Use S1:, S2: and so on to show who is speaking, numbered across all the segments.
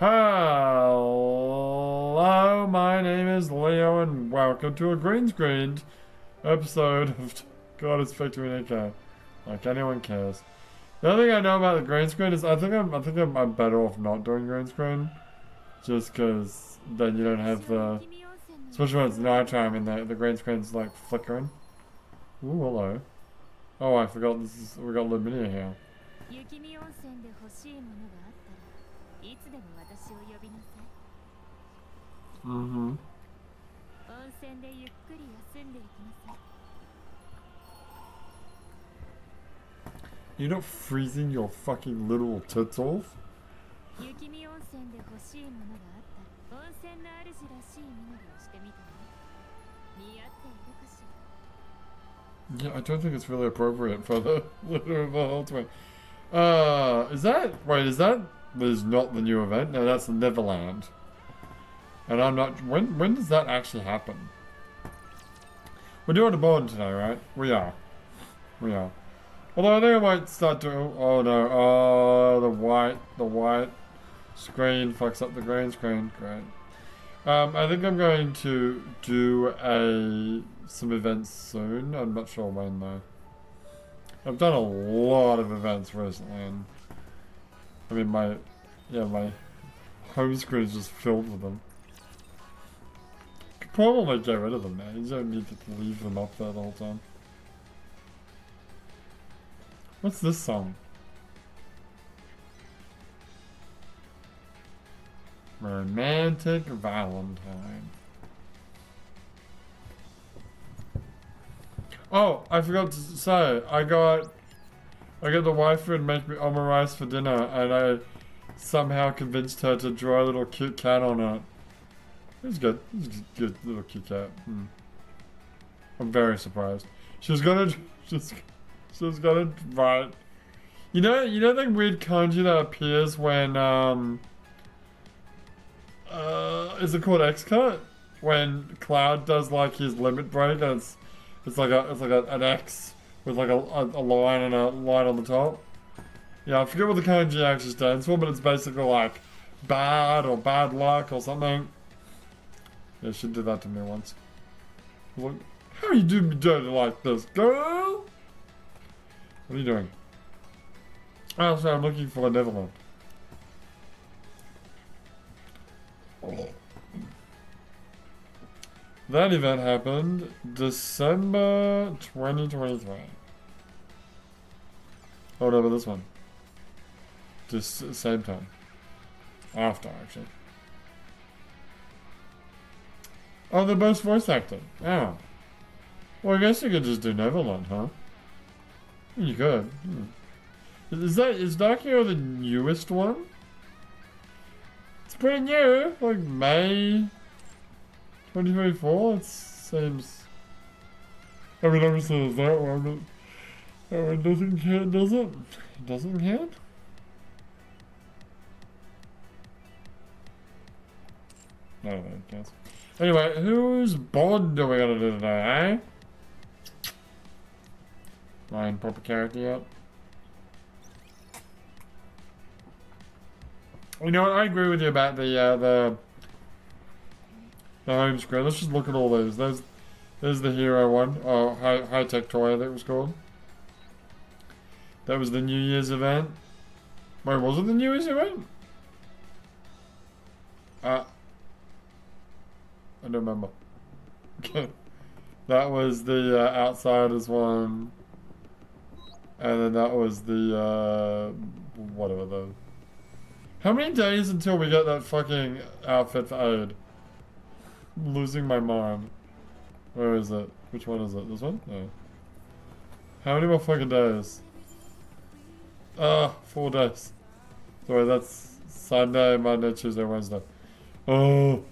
S1: Hello, my name is Leo, and welcome to a green screened episode of God is Victory Nikke. Like anyone cares. The other thing I know about the green screen is I'm better off not doing green screen, just because then you don't have the, especially when it's nighttime and the green screen's like flickering. Ooh, hello. Oh, I forgot we got Luminia here. Mm-hmm. You're not freezing your fucking little tits off? Yeah, I don't think it's really appropriate for the litter of the whole twin. Is that not the new event? No, that's the Neverland. And I'm not, when does that actually happen? We're doing the bond today, right? We are. Although I think I might start doing, oh no, oh, the white screen fucks up the green screen, great. I think I'm going to do some events soon. I'm not sure when though. I've done a lot of events recently, and I mean my home screen is just filled with them. Could probably get rid of them, man. You don't need to leave them up there the whole time. What's this song? Romantic Valentine. Oh, I forgot to say, I got the wife to make me omurice for dinner, and I somehow convinced her to draw a little cute cat on it. It was good. It was a good little cute cat. I'm very surprised. She was gonna write. You know that weird kanji that appears when is it called X-cut? When Cloud does like his limit break, and it's like an X with like a line and a line on the top. Yeah, I forget what the kanji actually stands for, but it's basically like bad or bad luck or something. Yeah, she did that to me once. Look, how you do me dirty like this, girl? What are you doing? Oh, sorry, I'm looking for a Neverland. That event happened December 2023. Oh no, but this one. Just same time. After, actually. Oh, they're both voice acting. Oh. Well, I guess you could just do Neverland, huh? You could. Is Dark Hero the newest one? It's pretty new. Like May 2024. It seems. I mean, obviously there's that one, but that one doesn't count, does it? It doesn't count? I don't know, it counts. Anyway, whose bod are we gonna do today, eh? Line proper character yet? You know what? I agree with you about the home screen. Let's just look at all these. There's the hero one. Oh, high tech toy, I think it was called. That was the New Year's event. Wait, was it the New Year's event? I don't remember. That was the Outsiders one. And then that was the, whatever the... How many days until we get that fucking outfit for Aid? I'm losing my mind. Where is it? Which one is it? This one? No. How many more fucking days? 4 days. Sorry, that's Sunday, Monday, Tuesday, Wednesday. Oh!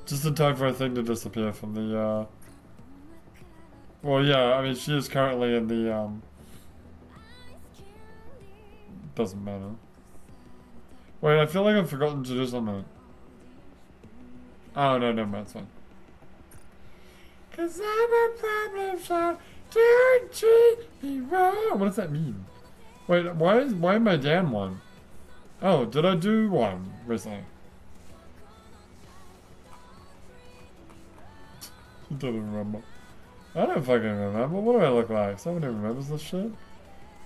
S1: Just in time for a thing to disappear from the, well, yeah, I mean, she is currently in the, doesn't matter. Wait, I feel like I've forgotten to do something. Oh, no, never mind, it's fine. Cause I'm a problem child, don't treat me wrong. What does that mean? Wait, why am I down one? Oh, did I do one recently? I don't remember. I don't fucking remember. What do I look like? Somebody remembers this shit?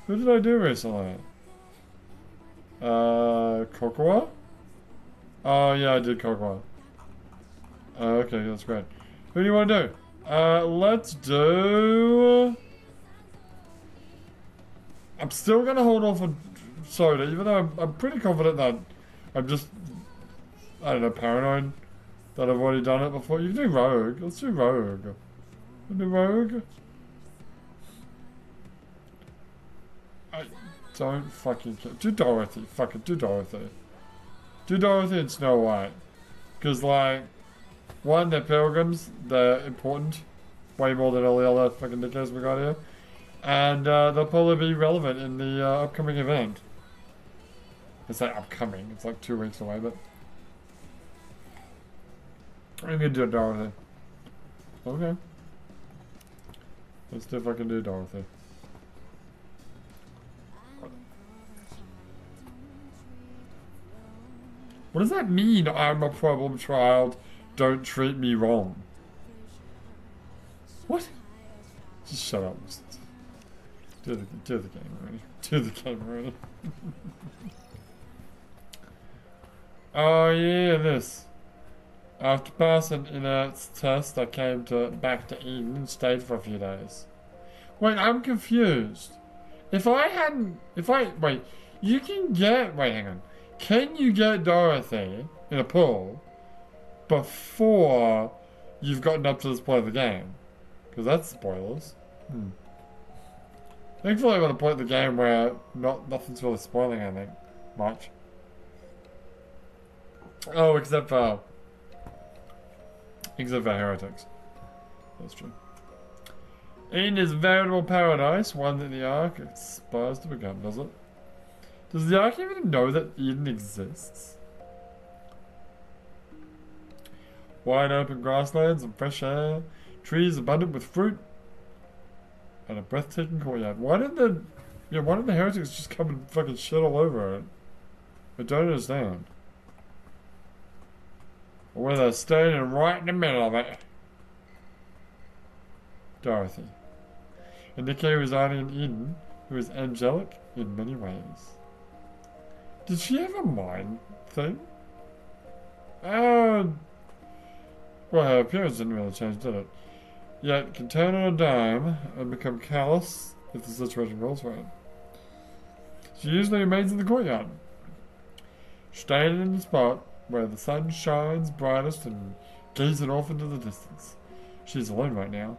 S1: Who did I do recently? Cocoa? Oh, yeah, I did Cocoa. Okay, that's great. Who do you want to do? Let's do... I'm still going to hold off on Soda, even though I'm pretty confident that I'm just, I don't know, paranoid that I've already done it before. You can do Rogue. Let's do Rogue. We'll do Rogue. I don't fucking care. Do Dorothy. Fuck it, do Dorothy. Do Dorothy and Snow White. Because, like, one, they're pilgrims. They're important. Way more than all the other fucking dickheads we got here. And they'll probably be relevant in the upcoming event. It's like upcoming. It's like 2 weeks away, but... I'm gonna do Dorothy. Okay. Let's see if I can do Dorothy. What does that mean? I'm a problem child. Don't treat me wrong. What? Just shut up. Do the game already. Do the game already. Oh yeah, this. After passing Inert's test, I came back to Eden and stayed for a few days. Wait, I'm confused. Wait, you can get, wait, hang on. Can you get Dorothy in a pool before you've gotten up to this point of the game? Because that's spoilers. Thankfully I'm at a point in the game where nothing's really spoiling anything much. Oh, except for heretics. That's true. Eden is a veritable paradise, one that the Ark aspires to become, does it? Does the Ark even know that Eden exists? Wide open grasslands and fresh air, trees abundant with fruit, and a breathtaking courtyard. Why did the heretics just come and fucking shit all over it? I don't understand. Or they're standing right in the middle of it. Dorothy. A Nikke residing in Eden, who is angelic in many ways. Did she have a mind thing? Well, her appearance didn't really change, did it? Yet can turn on a dime and become callous if the situation calls for it. She usually remains in the courtyard, staying in the spot where the sun shines brightest and gazing off into the distance. She's alone right now.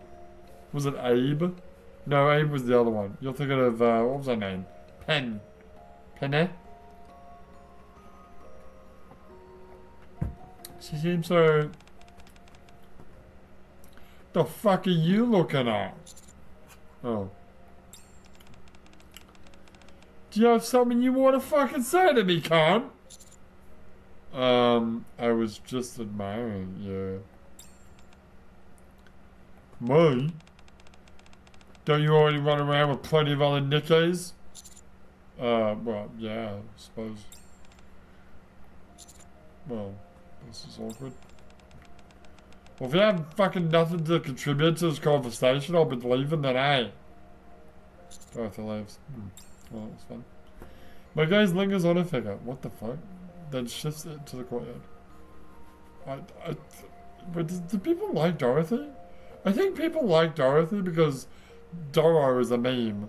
S1: Was it Abe? No, Abe was the other one. You're thinking of, what was her name? Penne? She seems so... The fuck are you looking at? Oh. Do you have something you want to fucking say to me, cunt? I was just admiring you. Me? Don't you already run around with plenty of other Nikkes? Well, yeah, I suppose. Well, this is awkward. Well, if you have fucking nothing to contribute to this conversation, I'll be leaving then, hey. Dorothy leaves. Well, that was fun. My gaze lingers on her figure. What the fuck? Then shifts it to the courtyard. But do people like Dorothy? I think people like Dorothy because Doro is a meme.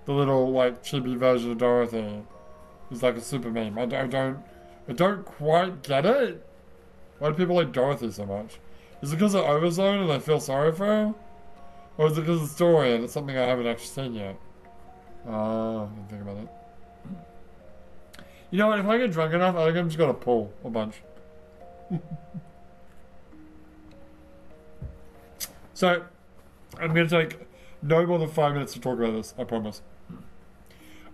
S1: The little, like, chibi version of Dorothy is like a super meme. I don't quite get it. Why do people like Dorothy so much? Is it because of Overzone and they feel sorry for her? Or is it because of the story and it's something I haven't actually seen yet? I didn't think about it. You know what, if I get drunk enough, I think I'm just gonna pull a bunch. So, I'm gonna take no more than 5 minutes to talk about this, I promise.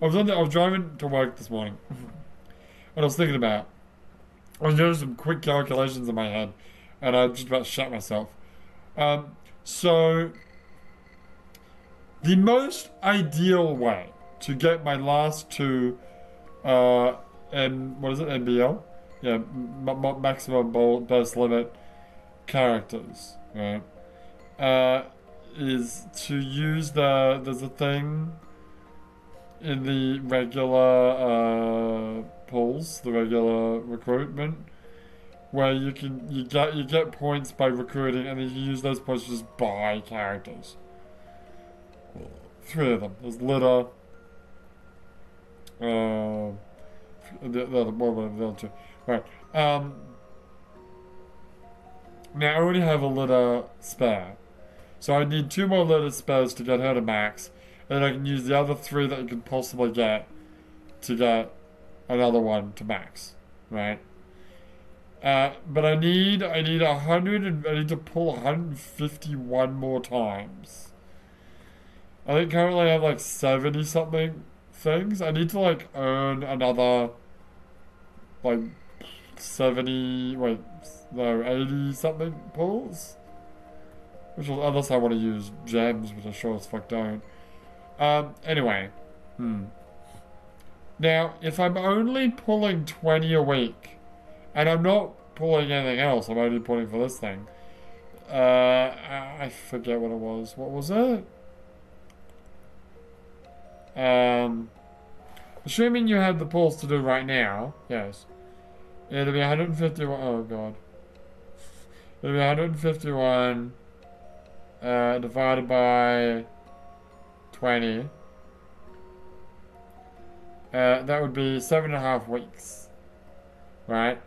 S1: I was driving to work this morning, and I was thinking about, I was doing some quick calculations in my head, and I just about shut myself. So, the most ideal way to get my last two what is it, MBL? Yeah, maximum burst limit characters, right? Is to use there's a thing in the regular pools, the regular recruitment, where you get points by recruiting, and then you use those points to just buy characters. 3 of them. There's Litter. The other one, the other 2. Right. Now I already have a Litter spare, so I need 2 more Litter spares to get her to max, and then I can use the other 3 that you can possibly get to get another one to max, right? But I need 100, and I need to pull 151 more times. I think currently I have like 70 something things. I need to like earn another like 70, wait, no, 80 something pulls. Which will, unless I want to use gems, which I sure as fuck don't. Anyway. Now, if I'm only pulling 20 a week, and I'm not pulling anything else, I'm only pulling for this thing. I forget what it was. What was it? Assuming you have the pulls to do right now, yes. It'll be 151, oh god. It'll be 151 divided by 20. That would be 7.5 weeks. Right?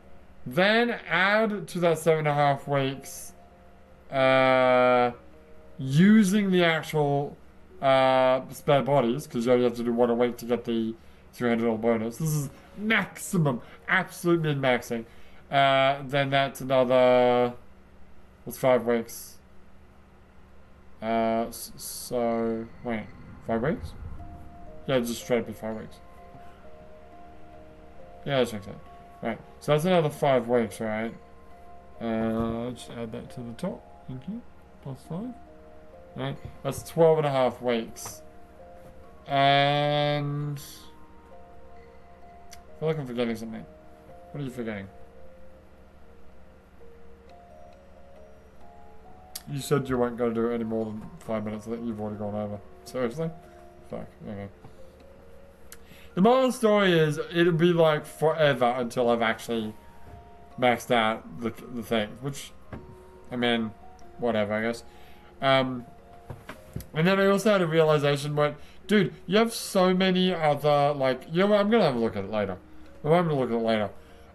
S1: Then add to that 7.5 weeks using the actual spare bodies, because you only have to do 1 a week to get the $300 bonus. This is maximum, absolute min-maxing. Then that's another, what's 5 weeks? So, wait, 5 weeks? Yeah, just straight up be 5 weeks. Yeah, that's makes sense. Right, so that's another 5 weeks, right? Just add that to the top. Thank you. Plus 5. Right, that's 12.5 weeks. And I feel like I'm forgetting something. What are you forgetting? You said you weren't going to do it any more than 5 minutes. I think you've already gone over. Seriously? Fuck. Okay. The moral of the story is it'll be like forever until I've actually maxed out the thing. Which, I mean, whatever, I guess. And then I also had a realization where, dude, you have so many other, like, you know what, I'm going to have a look at it later. I'm going to look at it later.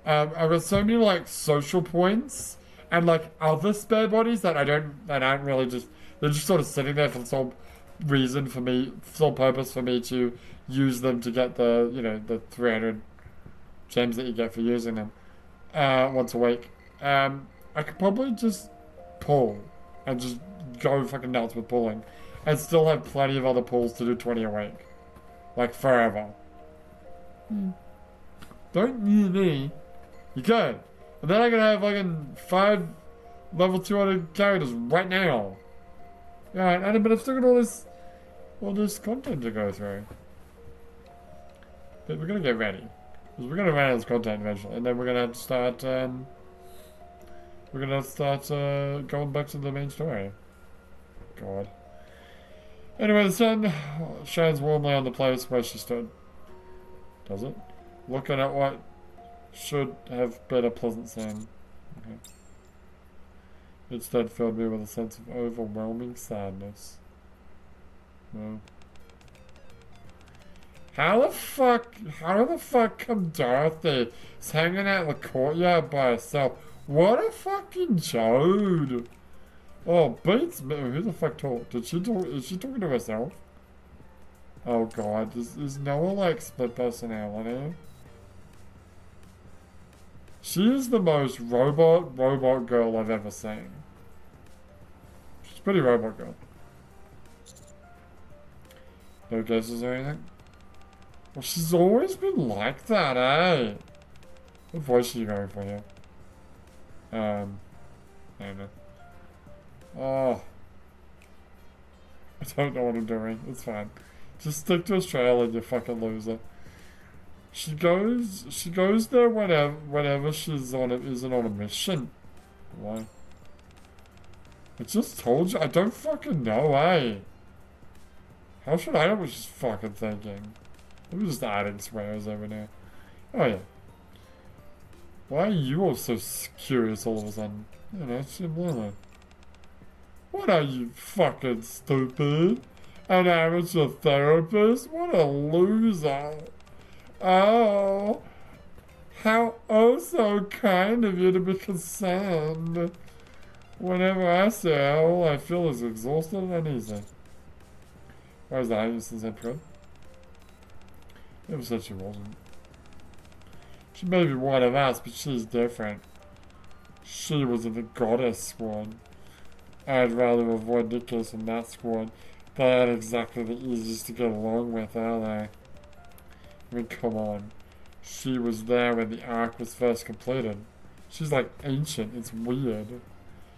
S1: I've got so many, like, social points and, like, other spare bodies that aren't really just, they're just sort of sitting there for the sole purpose for me to use them to get the, you know, the 300 gems that you get for using them once a week. I could probably just pull and just go fucking nuts with pulling and still have plenty of other pulls to do 20 a week. Like, forever. Don't need me. You could. And then I could have fucking 5 level 200 characters right now. Yeah, but I've still got all this content to go through. But we're gonna get ready. Because we're gonna run out of this content eventually. And then we're gonna have to start, going back to the main story. God. Anyway, the sun shines warmly on the place where she stood. Does it? Looking at what should have been a pleasant scene. Okay. Instead filled me with a sense of overwhelming sadness. No. How the fuck come Dorothy is hanging out in the courtyard by herself? What a fucking chode! Oh, beats me. Who the fuck talked? Is she talking to herself? Oh god, is Noah like split personality? She is the most robot girl I've ever seen. She's a pretty robot girl. No guesses or anything? Well, she's always been like that, eh? What voice are you going for here? I don't know. Oh. I don't know what I'm doing. It's fine. Just stick to Australia, you fucking loser. She goes there whenever she's isn't on a mission. Why? I just told you, I don't fucking know, eh? How should I know what she's fucking thinking? I'm just adding swears over there. Oh yeah. Why are you all so curious all of a sudden? You know, she's what are you fucking stupid? An amateur therapist? What a loser. Oh, how oh so kind of you to be concerned. Whenever I say all I feel is exhausted and uneasy. Where's that? Since that good? Never said she wasn't. She may be one of us, but she's different. She was in the goddess squad. I'd rather avoid Nikke in that squad. They aren't exactly the easiest to get along with, are they? I mean, come on. She was there when the arc was first completed. She's like ancient. It's weird.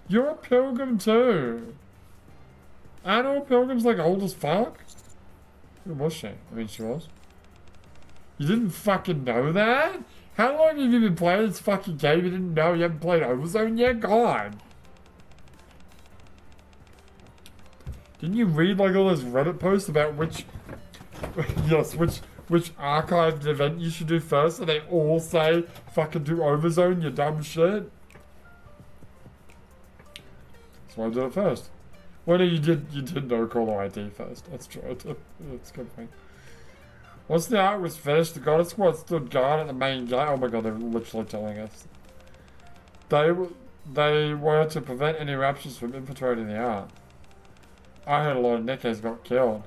S1: You're a pilgrim too. Aren't all pilgrims like old as fuck? Who was she? I mean, she was. You didn't fucking know that? How long have you been playing this fucking game? You didn't know you haven't played Overzone yet? God. Didn't you read like all those Reddit posts about which archived event you should do first, and they all say fucking do Overzone, you dumb shit? That's why I did it first. Well, no, you did know caller ID first. That's true. That's a good point. Once the art was finished, the goddess squad stood guard at the main gate. Oh my god, they're literally telling us. They were to prevent any raptures from infiltrating the art. I heard a lot of Nikkes got killed.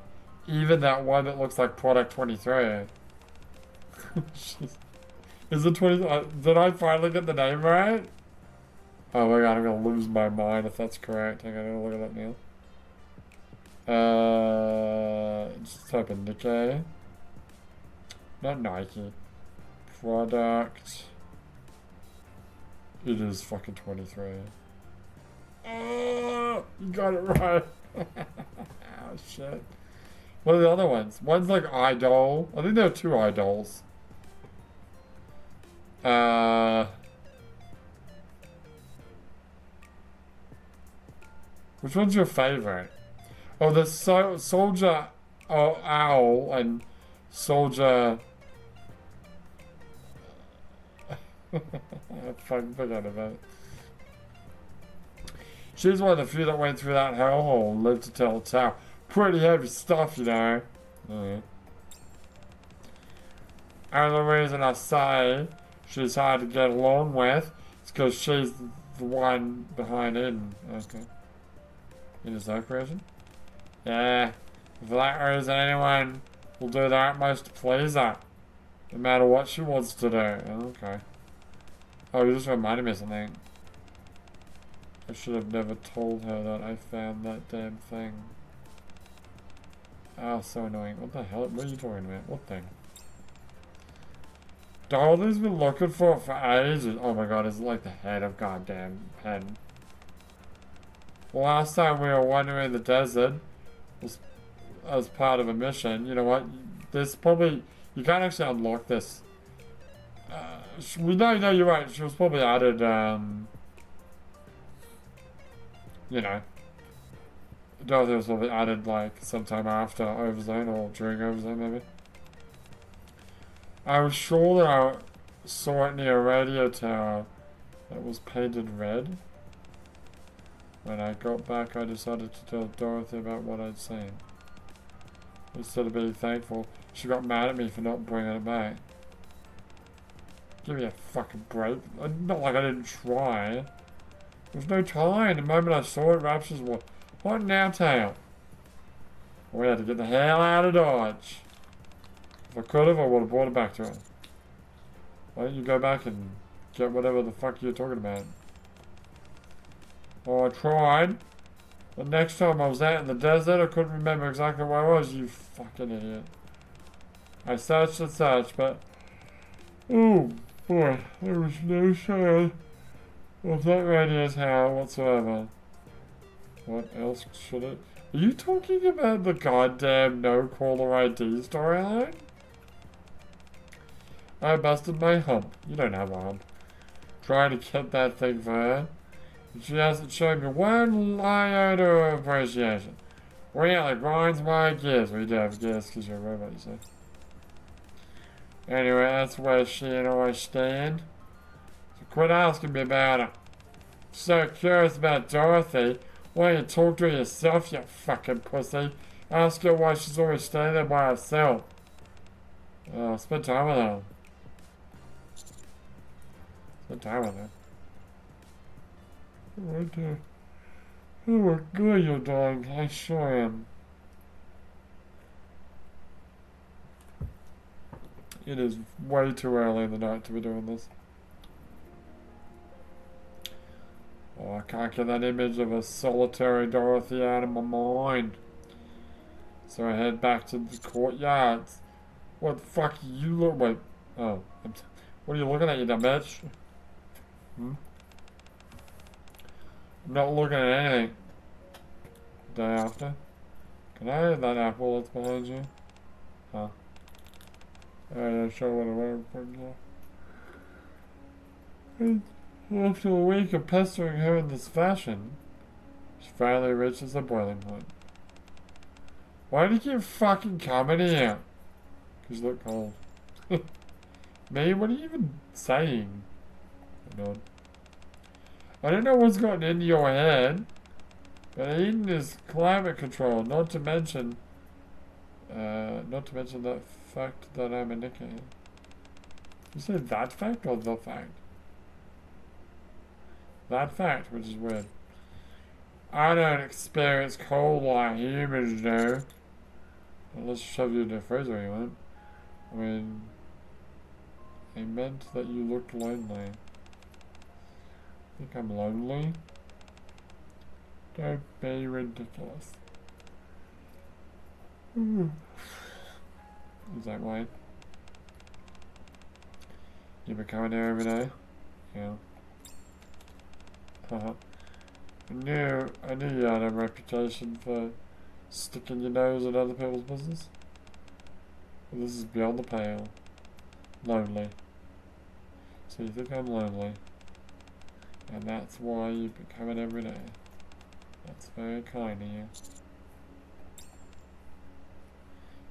S1: Even that one that looks like Product 23. Is it 20? Did I finally get the name right? Oh my god, I'm gonna lose my mind if that's correct. I'm gonna look at that now. Just type in Nikke. Not Nike. Product. It is fucking 23. Oh, you got it right. Oh shit. What are the other ones? One's like Idol. I think there are two Idols. Which one's your favorite? Oh, there's Soldier Owl and Soldier. Fucking forgot about it. She's one of the few that went through that hellhole and lived to tell the tale. Pretty heavy stuff, you know. And the reason I say she's hard to get along with is because she's the one behind Eden. Okay. In his own creation? Yeah. For that reason, anyone will do their utmost to please her. No matter what she wants to do. Okay. Oh, you just reminded me of something. I should have never told her that I found that damn thing. Oh, so annoying. What the hell? What are you talking about? What thing? Dorothy's been looking for it for ages. Oh my god, is it like the head of goddamn pen? Last time we were wandering in the desert was as part of a mission. You know what? There's probably... You can't actually unlock this. No, you're right. She was probably added, you know. Dorothy was probably added, like, sometime after Overzone or during Overzone, maybe. I was sure that I saw it near a radio tower that was painted red. When I got back, I decided to tell Dorothy about what I'd seen. Instead of being thankful, she got mad at me for not bringing it back. Give me a fucking break. Not like I didn't try. There was no time. The moment I saw it, raptures were... What now, tail? We had to get the hell out of Dodge. If I could have, I would have brought it back to her. Why don't you go back and get whatever the fuck you're talking about? Oh, I tried. The next time I was out in the desert, I couldn't remember exactly where I was, you fucking idiot. I searched and searched, but... Oh, boy, there was no sign of that radio tower whatsoever. What else should it... Are you talking about the goddamn no caller ID storyline? I busted my hump. You don't have a hump. Trying to get that thing for her. And she hasn't shown me one iota of appreciation. Really grinds my gears. We do have gears because you're a robot, you say. Anyway, that's where she and I stand. So quit asking me about her. So curious about Dorothy. Why don't you talk to her yourself, you fucking pussy? Ask her why she's always staying there by herself. Oh, spend time with her. Spend time with her. Right there. Oh my god, you're dying. I sure am. It is way too early in the night to be doing this. Oh, I can't get that image of a solitary Dorothy out of my mind. So I head back to the courtyards. What the fuck you look like? Oh, what are you looking at, you dumb bitch? Hmm? I'm not looking at anything. Day after. Can I have that apple that's behind you? Huh. Oh yeah, sure what I'm waiting for. After a week of pestering her in this fashion, she finally reaches the boiling point. Why do you keep fucking coming here? Because you look cold. Me? What are you even saying? Oh, I don't know what's gotten into your head, but Eden is climate control, not to mention that fact that I'm a Nikke. You say that fact or the fact? That fact, which is weird. I don't experience cold like humans do. Unless you shove you in the freezer, you won't. I mean, I meant that you looked lonely. Think I'm lonely? Don't be ridiculous. Is that right? You been coming here every day? Yeah. Haha. I knew you had a reputation for sticking your nose in other people's business. But this is beyond the pale. Lonely. So you think I'm lonely. And that's why you've been coming every day. That's very kind of you.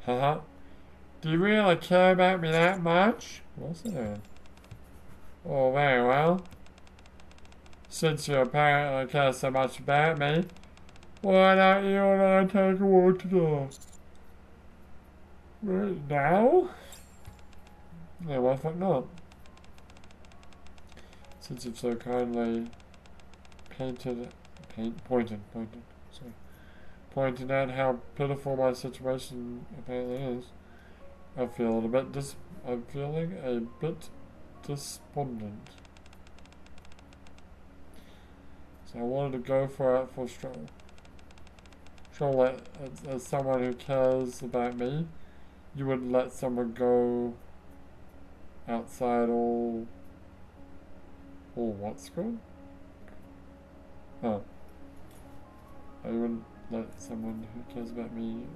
S1: Haha. Do you really care about me that much? What's that? Oh, very well. Since you apparently care so much about me, why don't you and I take a walk together? Right now? Yeah, why the fuck not? Since you've so kindly pointed out how pitiful my situation apparently is, I'm feeling a bit despondent. So I wanted to go for it for a stroll. Surely, as someone who cares about me, you wouldn't let someone go outside all what's good? Oh. I wouldn't let someone who cares about me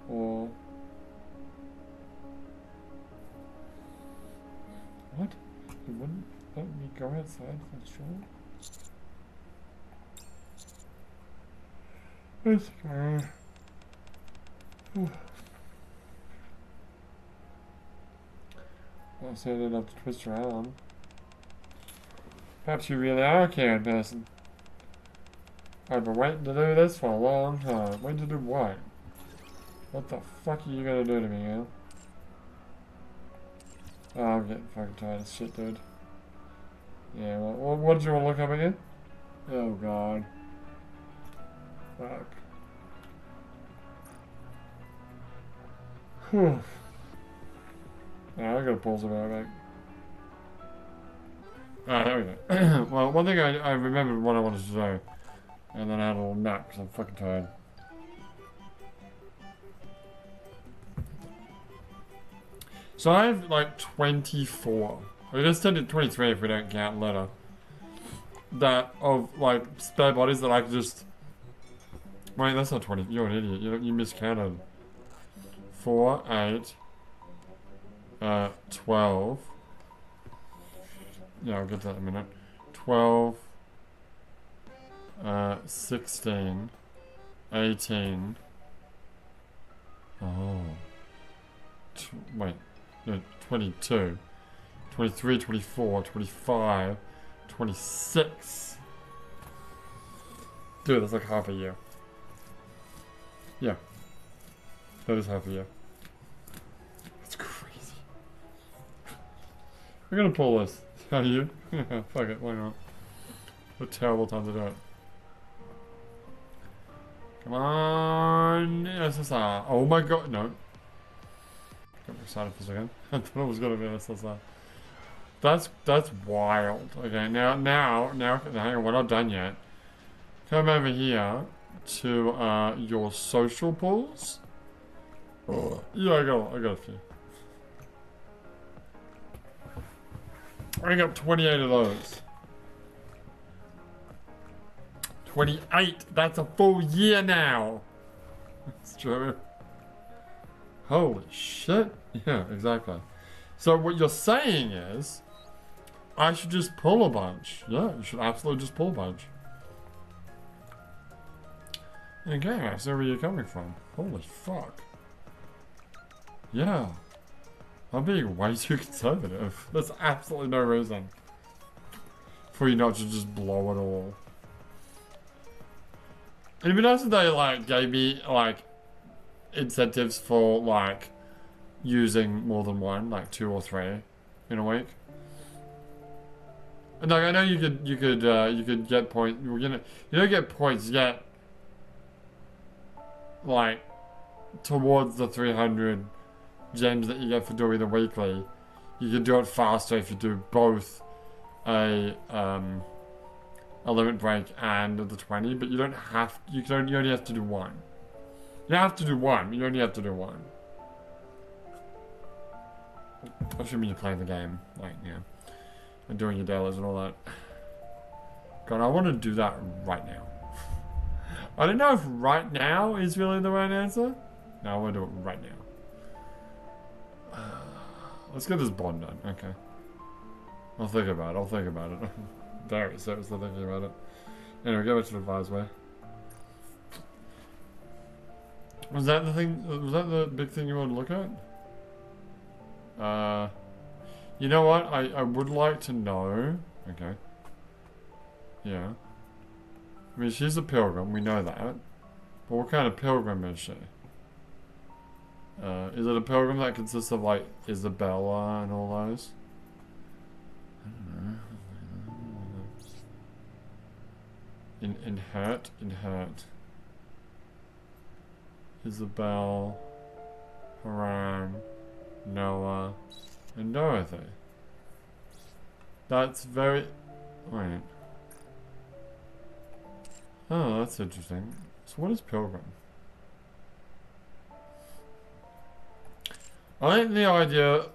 S1: or what? You wouldn't let me go outside for a stroll? It's fine. Well, so I didn't have to twist your arm. Perhaps you really are a caring person. I've been waiting to do this for a long time. Waiting to do what? What the fuck are you gonna do to me, Al? Oh, I'm getting fucking tired of shit, dude. Yeah, well, what did you want to look up again? Oh, God. Fuck. Whew. Yeah, I gotta pull some out back. Ah, there we go. Well, one thing I remembered what I wanted to do, and then I had a little nap because I'm fucking tired. So I have like 24. We just turned to 23 if we don't count letter. That of like spare bodies that I could just. Wait, that's not 20. You're an idiot. You miscounted. 4, 8, 12. Yeah, I'll get that in a minute. 12, 16, 18. Oh. Wait. No, 22. 23, 24, 25, 26. Dude, that's like half a year. Yeah. That is half a year. That's crazy. We're gonna pull this. How do you? Fuck it, why not? What a terrible time to do it. Come on, SSR. Oh my god, no. Got excited for a second. I thought it was gonna be SSR. That's wild. Okay, now, hang on, we're not done yet. Come over here to your social pools. Oh. Yeah, I got a few. I got 28 of those. 28! That's a full year now! That's true. Holy shit. Yeah, exactly. So what you're saying is, I should just pull a bunch. Yeah, you should absolutely just pull a bunch. Okay, I see where you're coming from. Holy fuck. Yeah. I'm being way too conservative. There's absolutely no reason for you not to just blow it all. It'd be nice if they, like, gave me, like, incentives for, like, using more than one, like 2 or 3 in a week. And, like, I know you could get points. You don't get points yet, like, towards the 300 gems that you get for doing the weekly. You can do it faster if you do both a limit break and the 20, but you don't have. You only have to do one. You don't have to do one. You only have to do one. Assuming you're playing the game, like, yeah, and doing your dailies and all that. God, I want to do that right now. I don't know if right now is really the right answer. No, I want to do it right now. Let's get this bond done. Okay. I'll think about it. Very seriously thinking about it. Anyway, go back to the adviseway. Was that the thing? Was that the big thing you want to look at? You know what? I would like to know. Okay. Yeah. I mean, she's a pilgrim. We know that. But what kind of pilgrim is she? Is it a pilgrim that consists of, like, Isabella and all those? I don't know. In hurt. Isabel, Haran, Noah, and Dorothy. That's very... Wait. Oh, that's interesting. So what is pilgrim? I think the idea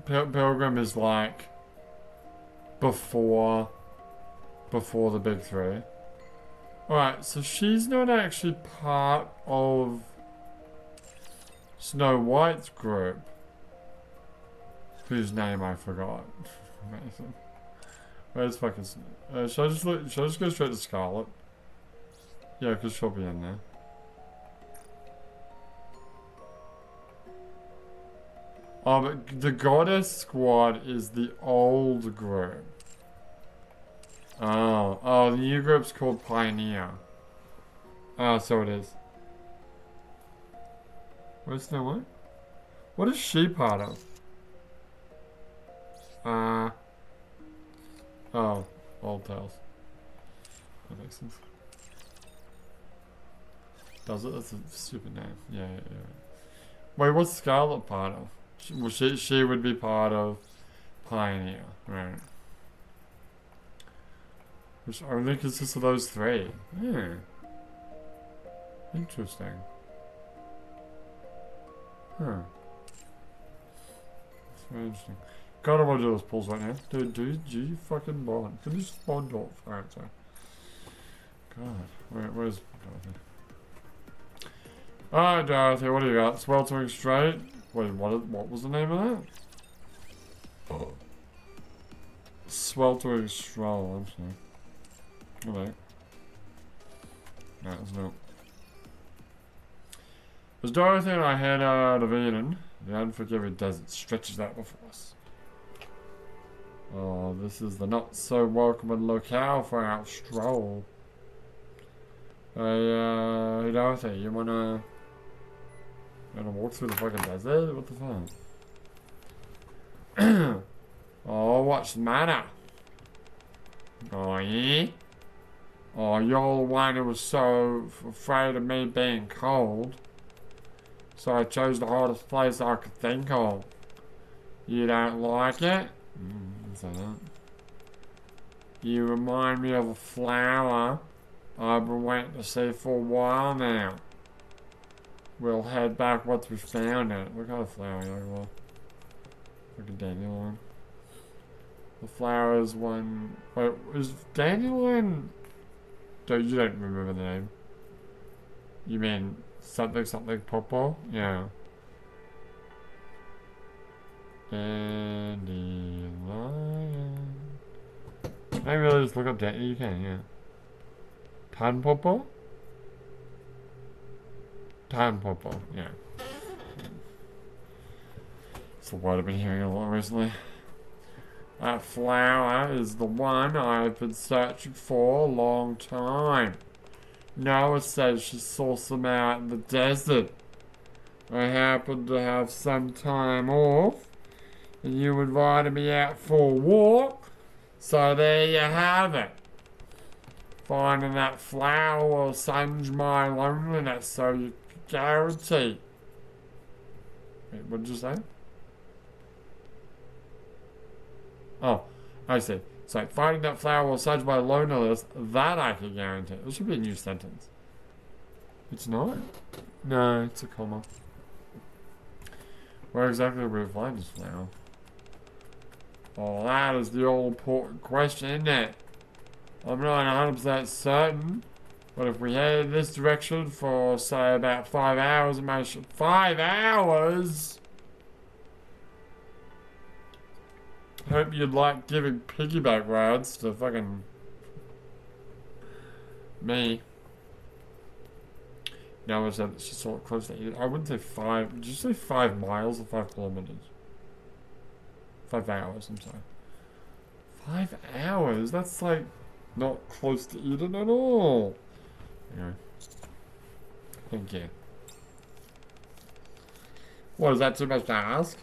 S1: pilgrim is like before the big 3. Alright, so she's not actually part of Snow White's group, whose name I forgot. Amazing. Where's fucking should I just go straight to Scarlet? Yeah, because she'll be in there. Oh, but the Goddess Squad is the old group. Oh, the new group's called Pioneer. Oh, so it is. Where's Snow White? What is she part of? Oh, Old Tales. That makes sense. Does it? That's a stupid name. Yeah. Wait, what's Scarlet part of? She would be part of Pioneer, right? Which only consists of those 3. Yeah. Interesting. Huh. That's very interesting. God, I want to do those pulls right now. Dude, do you fucking bond? Can you just bond off? Alright, sorry. God, where's Dorothy? Alright, Dorothy, what do you got? Sweltering straight. Wait, what was the name of that? sweltering stroll, I'm sorry. Alright. No, it's not. As Dorothy and I head out of Eden, the unforgiving desert stretches out before us. Oh, this is the not-so-welcoming locale for our stroll. Hey, Dorothy, you wanna walk through the fucking desert? What the fuck? Oh, what's the matter? Oh, yeah? Oh, you're the one who was so afraid of me being cold. So I chose the hottest place I could think of. You don't like it? What's that? You remind me of a flower I've been waiting to see for a while now. We'll head back once we found it. What kind of flower are you talking about? Like a dandelion. The flower is one... Wait, is dandelion... You don't remember the name. You mean something purple? Yeah. Dandelion. Can I really just look up dandelion? You can, yeah. Tan purple? Tan purple, yeah. It's the word I've been hearing a lot recently. That flower is the one I've been searching for a long time. Noah says she saw some out in the desert. I happened to have some time off, and you invited me out for a walk, so there you have it. Finding that flower will assuage my loneliness, so you can guarantee. Wait, what did you say? Oh, I see. So, finding that flower will assuage my loneliness, that I can guarantee. This should be a new sentence. It's not? No, it's a comma. Where exactly will we find this flower? Oh, that is the all important question, isn't it? I'm not 100% certain, but if we head in this direction for, say, about 5 hours, 5 hours? Hope you'd like giving piggyback rides to fucking me. No, I said she saw it close to 8. I wouldn't say 5. Did you say 5 miles or 5 kilometers? 5 hours, I'm sorry. 5 hours? That's like not close to Eden at all. Anyway. Thank you. What, is that too much to ask?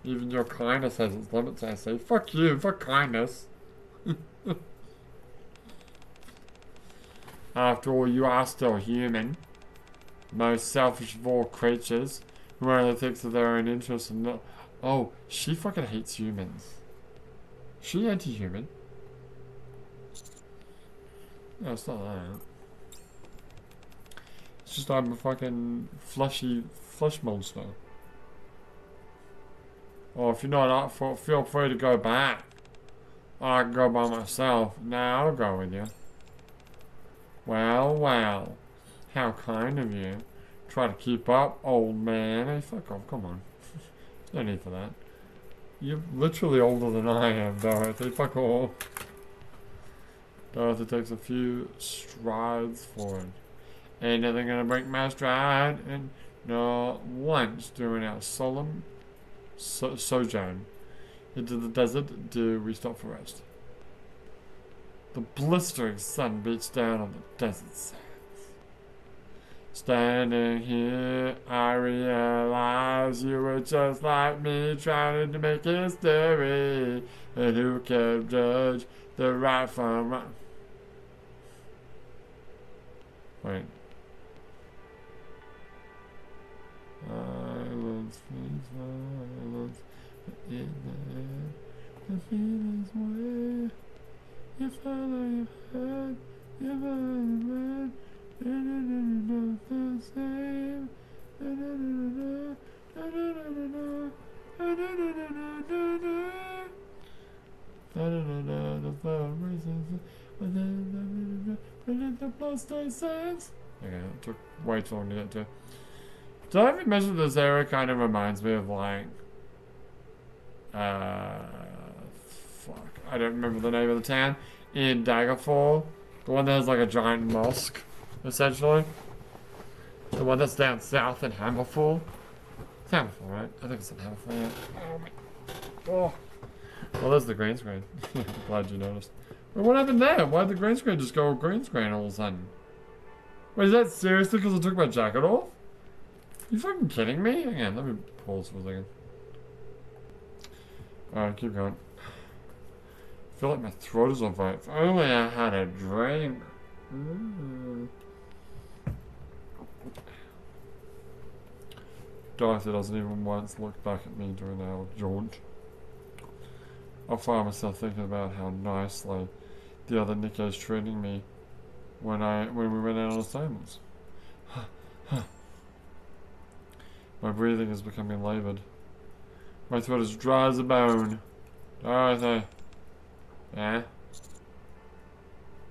S1: Even your kindness has its limits, I say. Fuck you, fuck kindness. After all, you are still human. Most selfish of all creatures, who only thinks of their own interests and not... Oh, she fucking hates humans. She anti-human? No, it's not that. It's just I'm a fucking fleshy flesh monster. Oh, if you're not up for it, feel free to go back. I can go by myself. Nah, I'll go with you. Well, well. How kind of you. Try to keep up, old man. Hey, fuck off, come on. No need for that. You're literally older than I am, Dorothy. Fuck off. Dorothy takes a few strides forward. Ain't nothing gonna break my stride, and not once during our solemn sojourn into the desert do we stop for rest. The blistering sun beats down on the desert sands. Standing here, I realize you were just like me, trying to make history. And who can judge the right from wrong? Wait. Silence, silence, in there, the feelings way. You follow your head, you follow your head, not the same. The flower races, the blood stays sense. Okay, it took way too long to get to. Did I ever mention this area kind of reminds me of like fuck. I don't remember the name of the town. In Daggerfall. The one that has like a giant mosque, essentially. The one that's down south in Hammerfall. It's Hammerfall, right? I think it's in Hammerfall, yeah. Oh, my. Oh. Well, there's the green screen. Glad you noticed. Wait, what happened there? Why did the green screen just go green screen all of a sudden? Wait, is that seriously because I took my jacket off? You fucking kidding me? Hang on, let me pause for a second. Alright, keep going. I feel like my throat is on fire. If only I had a drink. Dorothy doesn't even once look back at me during our jaunt. I find myself thinking about how nicely the other Nikke's treating me when we went out on assignments. My breathing is becoming laboured. My throat is dry as a bone. Dorothy. Yeah?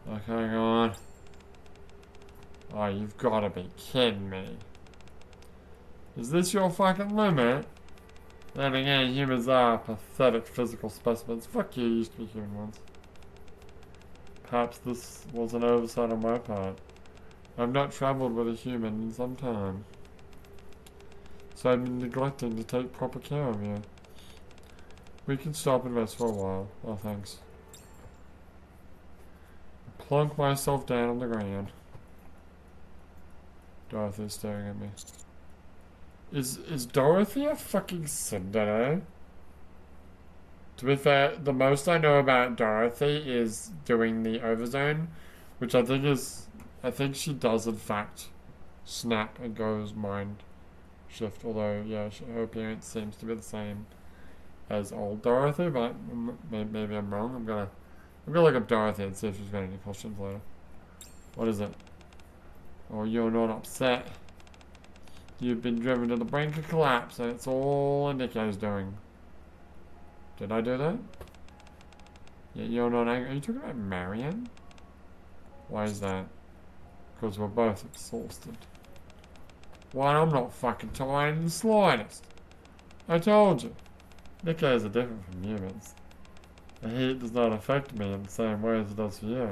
S1: Okay, go on. Oh, you've gotta be kidding me. Is this your fucking limit? Then again, humans are pathetic physical specimens. Fuck you used to be human ones. Perhaps this was an oversight on my part. I've not travelled with a human in some time. So I've been neglecting to take proper care of you. We can stop and rest for a while. Oh, thanks. I plunk myself down on the ground. Dorothy's staring at me. Is Dorothy a fucking cinder? To be fair, the most I know about Dorothy is doing the overzone, which I think she does in fact snap and goes mind shift. Although, yeah, her appearance seems to be the same as old Dorothy, but maybe I'm wrong. I'm gonna look up Dorothy and see if she's got any questions later. What is it? Oh, you're not upset. You've been driven to the brink of collapse, and it's all Nikke's doing. Did I do that? Yeah, you're not angry. Are you talking about Marion? Why is that? Because we're both exhausted. Why, I'm not fucking tired in the slightest. I told you. Nikke's are different from humans. The heat does not affect me in the same way as it does for you.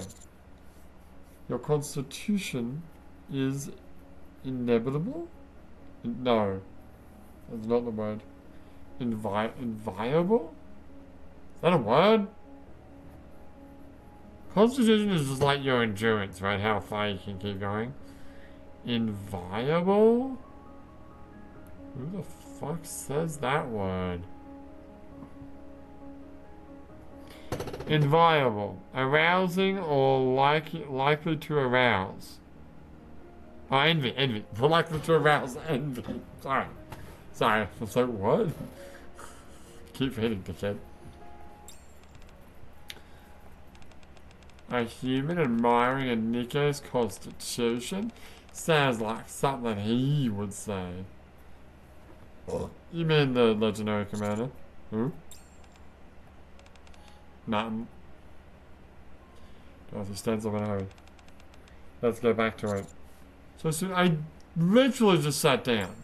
S1: Your constitution is inevitable? No. That's not the word. Inviolable? Is that a word? Constitution is just like your endurance, right? How far you can keep going. Inviolable? Who the fuck says that word? Inviolable. Arousing or likely to arouse. Oh, envy. Likely to arouse envy. Sorry. I was like, what? Keep hitting the kid. A human admiring a Nikke's constitution? Sounds like something he would say. You mean the legendary commander? Who? Nothing. Dorothy stands up in a hurry. Let's get back to it. So soon, I literally just sat down.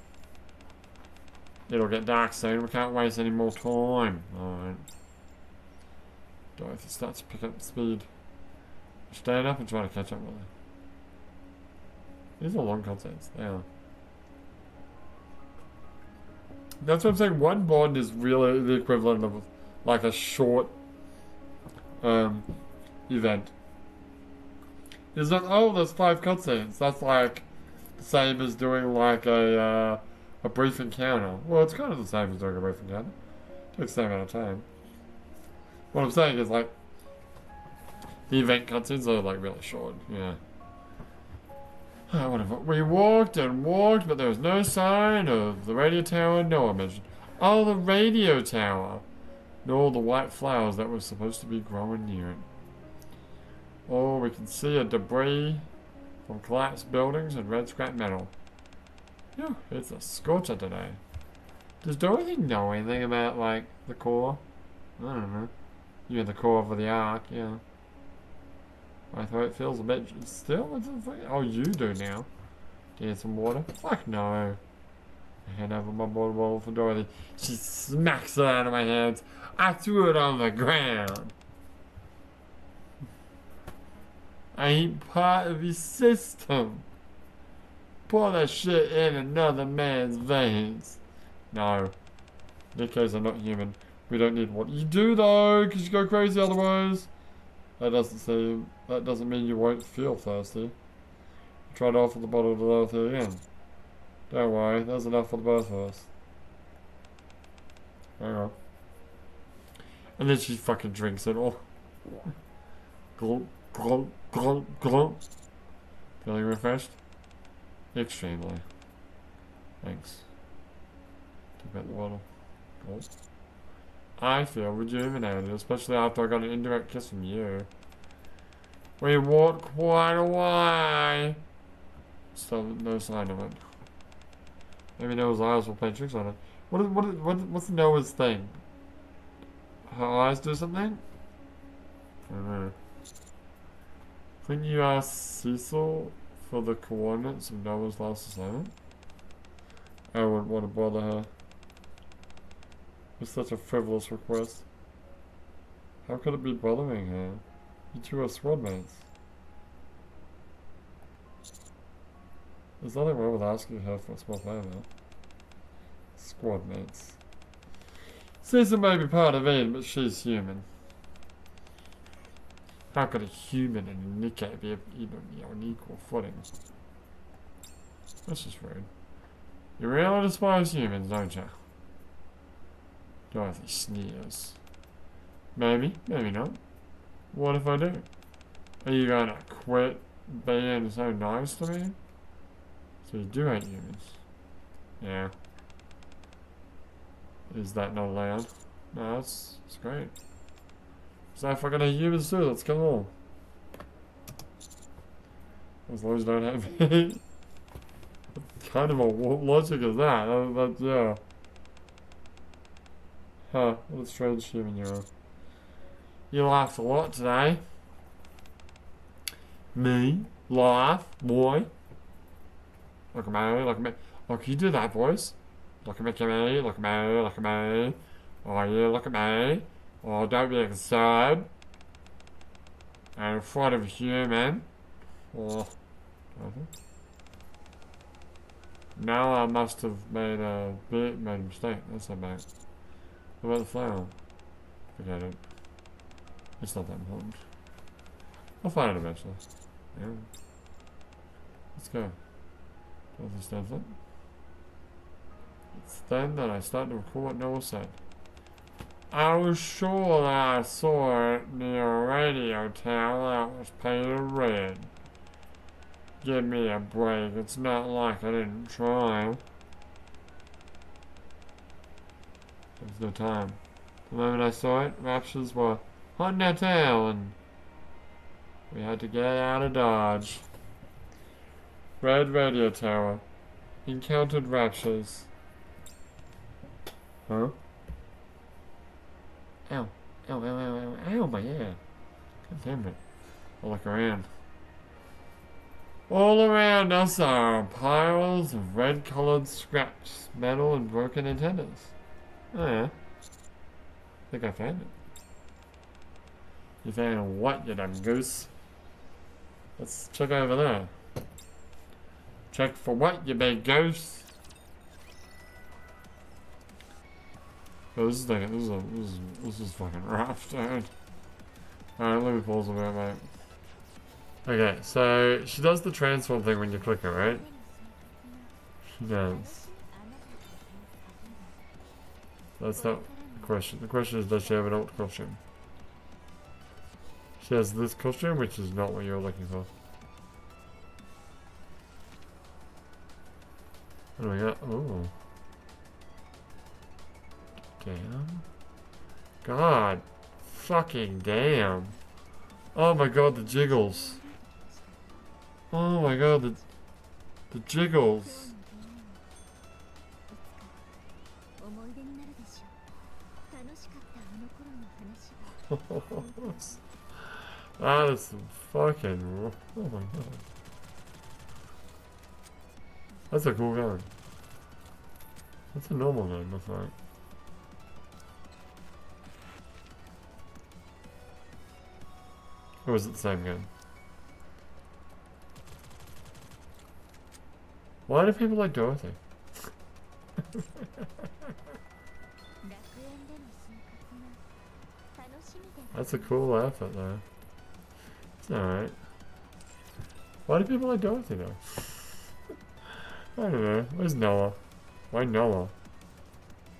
S1: It'll get dark soon. We can't waste any more time. Alright. Dorothy starts to pick up speed. Stand up and try to catch up with her. These are long cutscenes. They are. That's what I'm saying. One bond is really the equivalent of like a short event. It's not, oh, there's 5 cutscenes. That's like the same as doing like a brief encounter. Well, it's kind of the same as doing a brief encounter. It takes the same amount of time. What I'm saying is like the event cutscenes are like really short. Yeah. Whatever. We walked and walked, but there was no sign of the radio tower Noah mentioned. Oh, the radio tower! Nor the white flowers that were supposed to be growing near it. Oh, we can see a debris from collapsed buildings and red scrap metal. Yeah, it's a scorcher today. Does Dorothy know anything about, like, the core? I don't know. You mean the core of the Ark, yeah. My throat feels a bit still. Oh, you do now. Do you need some water? Fuck no. I hand over my water bottle for Dorothy. She smacks it out of my hands. I threw it on the ground. I ain't part of your system. Pour that shit in another man's veins. No. Nikke's are not human. We don't need what you do though, because you go crazy otherwise. That doesn't mean you won't feel thirsty. Try to offer the bottle to Dorothy again. Don't worry, there's enough for the both of us. Hang on. And then she fucking drinks it all. Glunk, glunk, glunk, glunk. Feeling refreshed? Extremely. Thanks. Take back the bottle. Cool. I feel rejuvenated, especially after I got an indirect kiss from you. We walked quite a way. Still no sign of it. Maybe Noah's eyes will play tricks on it. What's Noah's thing? Her eyes do something? I don't know. Couldn't you ask Cecil for the coordinates of Noah's last assignment? I wouldn't want to bother her. It's such a frivolous request. How could it be bothering her? You two are squad mates. There's nothing wrong with asking her for a small favor. Squad mates. Cecil may be part of Eden, but she's human. How could a human and a Nikke be even on equal footing? That's just rude. You really despise humans, don't you? Dorothy sneers. Maybe, maybe not. What if I do? Are you gonna quit being so nice to me? So you do hate humans? Yeah. Is that not allowed? No, it's great. So if I fucking hate humans too, let's kill them all. As long as you don't have me. What kind of a logic is that? Yeah. Huh, what a strange human you are. You laughed a lot today. Me? Laugh? Boy? Look at me, look at me. Oh, can you do that, boys? Look at me, look at me, look at me. Oh, yeah, look at me. Oh, don't be absurd. And in front of a human. Oh. Now I must have made a mistake. That's not bad. What about the flower? Forget it. It's not that important. I'll find it eventually. Yeah. Let's go. Dorothy stands up. It's then that I start to recall what Noah said. I was sure that I saw it near a radio tower that was painted red. Give me a break. It's not like I didn't try. There's no time. The moment I saw it, raptures were hunting our tail and we had to get out of Dodge. Red radio tower. Encountered raptures. Huh? Ow. Ow, ow, ow, ow, ow, my ear. God damn it. I'll look around. All around us are piles of red-colored scraps, metal, and broken antennas. Oh yeah. I think I found it. You found what, you dumb goose? Let's check over there. Check for what, you big goose? Oh, this is fucking rough, dude. Alright, let me pause a bit, mate. Okay, so she does the transform thing when you click her, right? She does. That's not the question. The question is, does she have an alt costume? She has this costume, which is not what you're looking for. What do we got? Oh. Damn. God. Fucking damn. Oh my god, the jiggles. Oh my god, the jiggles. That is some fucking... Oh my god. That's a cool gun. That's a normal game, that's right. Or was it the same game? Why do people like Dorothy? That's a cool outfit though. It's alright. Why do people like Dorothy though? I don't know. Where's Noah? Why Noah?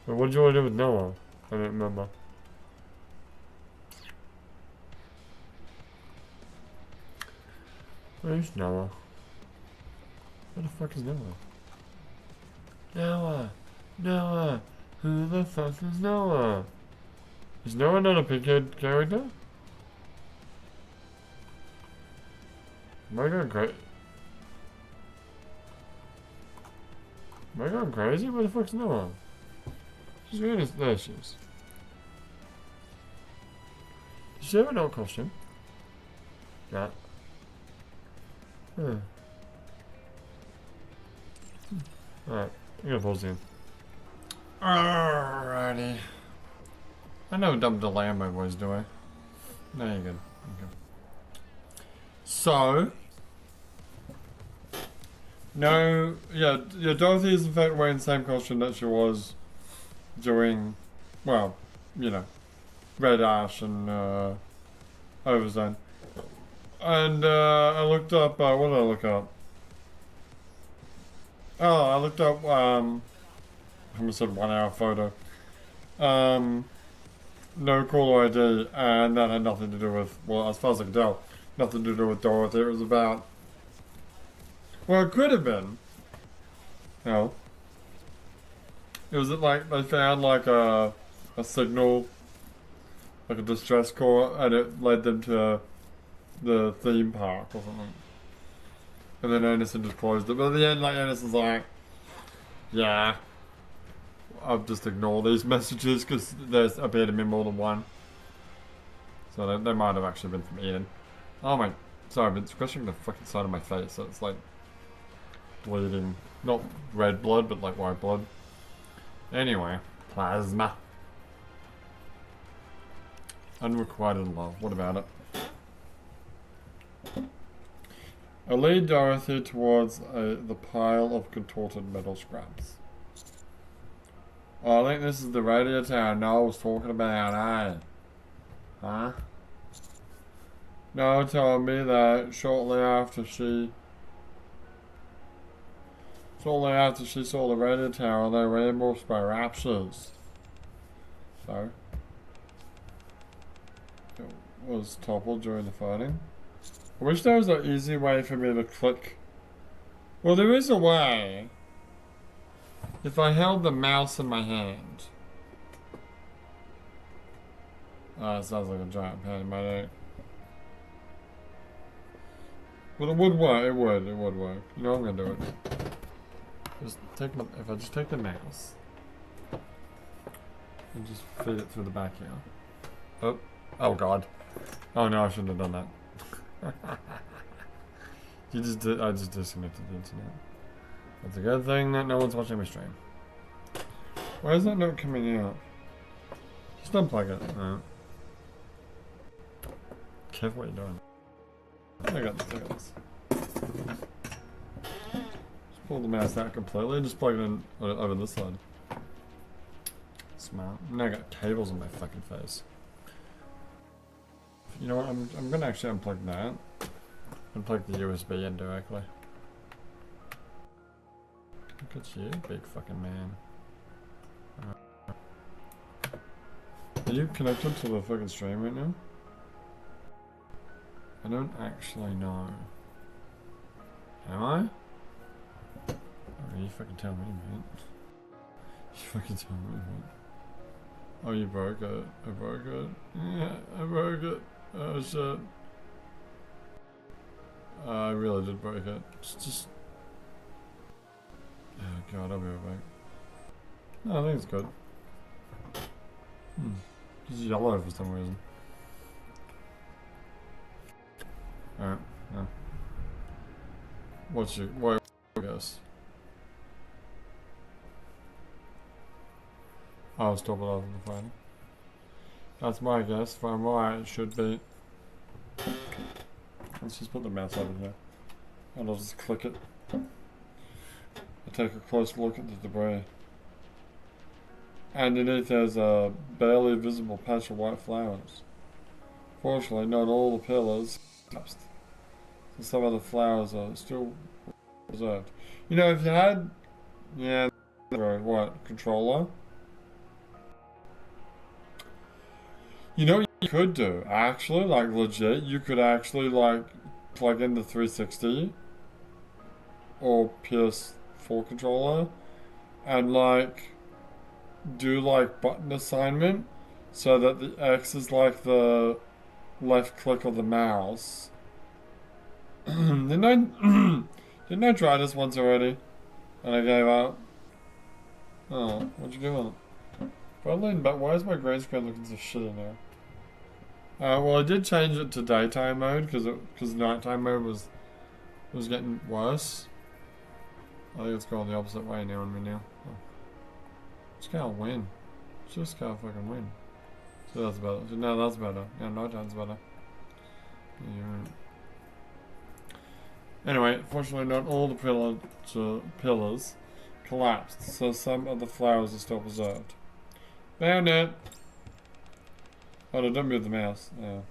S1: Well, what did you want to do with Noah? I don't remember. Where's Noah? Where the fuck is Noah? Noah! Noah! Who the fuck is Noah? Is Noah not a pig-head character? Am I going crazy? Am I going crazy? Where the fuck's Noah? She's wearing his... There she is. Does she have an old costume? Yeah. Huh. Alright, I'm gonna pause in. Alrighty. I know dumb delay on my voice, do I? No, you're good. Okay. So... No, yeah, Dorothy is in fact wearing the same costume that she was during, well, you know, Red Ash and Overzone. And I looked up, what did I look up? Oh, I looked up, I almost said 1 hour photo. No caller ID, and that had nothing to do with, well, as far as I can tell, nothing to do with Dorothy. It was about, well, it could have been. No. It was like, they found like a signal, like a distress call, and it led them to the theme park or something. And then Anderson just closed it. But at the end, like, Anderson's like, yeah, I'll just ignore these messages because there's appear to be more than one. So they might have actually been from Eden. Oh my, sorry, I've been scratching the fucking side of my face, so it's like bleeding. Not red blood, but like white blood. Anyway, plasma. Unrequited love. What about it? I lead Dorothy towards the pile of contorted metal scraps. Oh, I think this is the radio tower Noah was talking about, eh? Huh? Noah told me that shortly after she saw the radio tower, they were ambushed by raptors. So, it was toppled during the fighting. I wish there was an easy way for me to click. Well, there is a way. If I held the mouse in my hand. It sounds like a giant pain in my neck. But it would work, it would work. You know what I'm gonna do it. If I just take the mouse and just feed it through the back here. Oh god. Oh no, I shouldn't have done that. I just disconnected the internet. That's a good thing that no one's watching my stream. Why is that not coming out? Just unplug it. No. Careful what you're doing. I got this. Just pull the mouse out completely and just plug it in over this side. Smart. Now I got cables on my fucking face. You know what? I'm gonna actually unplug that. Unplug the USB in directly. Look at you, big fucking man. Are you connected to the fucking stream right now? I don't actually know. Am I? Oh, you fucking tell me, mate. You fucking tell me, mate. Oh, you broke it. I broke it. Yeah, I broke it. Oh shit. I really did break it. Just... Oh god, I'll be right back. No, I think it's good. It's yellow for some reason. Alright, no. What's your... What guess? Oh, still below the final. That's my guess. If I'm right, it should be. Let's just put the mouse over here. And I'll just click it. I'll take a close look at the debris. Underneath there's a barely visible patch of white flowers. Fortunately, not all the pillars collapsed. So some of the flowers are still preserved. You know, if you had... Yeah, what? Controller? You know what you could do, actually? Like, legit, you could actually, like, plug in the 360 or PS4 controller and, like, do, like, button assignment so that the X is, like, the left click of the mouse. didn't I... didn't I try this once already? And I gave up? Oh, what'd you do with it? Probably, but why is my green screen looking so shitty now? Well, I did change it to daytime mode because nighttime mode was getting worse. I think it's going the opposite way now on me now. Oh. Just gotta win. Just gotta fucking win. So that's better. So now that's better. Yeah, nighttime's better. Yeah. Anyway, fortunately not all the pillars collapsed, so some of the flowers are still preserved. Found it! Oh no, don't move the mouse. Yeah.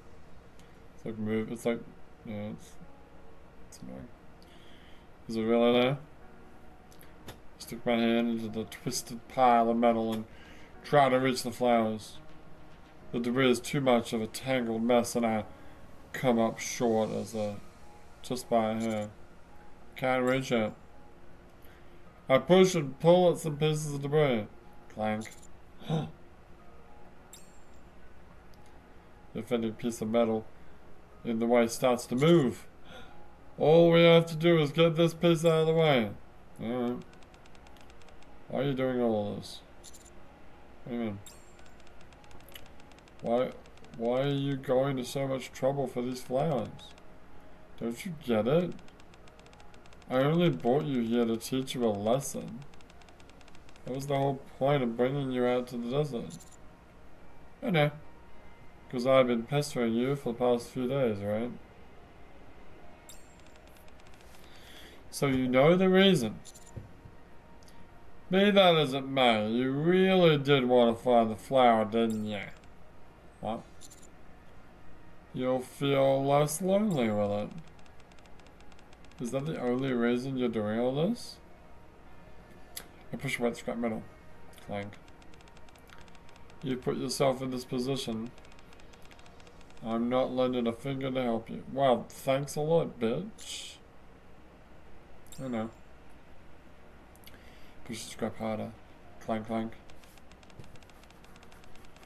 S1: It's like move, it's like, yeah, it's annoying. Is it really there? Stick my hand into the twisted pile of metal and try to reach the flowers. The debris is too much of a tangled mess and I come up short just by a hair. Can't reach it. I push and pull at some pieces of debris. Clank. The offending piece of metal in the way starts to move. All we have to do is get this piece out of the way. Alright. Why are you doing all of this? What do you mean? Why are you going to so much trouble for these flowers? Don't you get it? I only brought you here to teach you a lesson. That was the whole point of bringing you out to the desert. I know. Because I've been pestering you for the past few days, right? So you know the reason. Be that as it may, you really did want to find the flower, didn't you? What? You'll feel less lonely with it. Is that the only reason you're doing all this? I push away the scrap metal. Clank. You put yourself in this position. I'm not lending a finger to help you. Wow, thanks a lot, bitch. I know. Push the scrap harder. Clank, clank.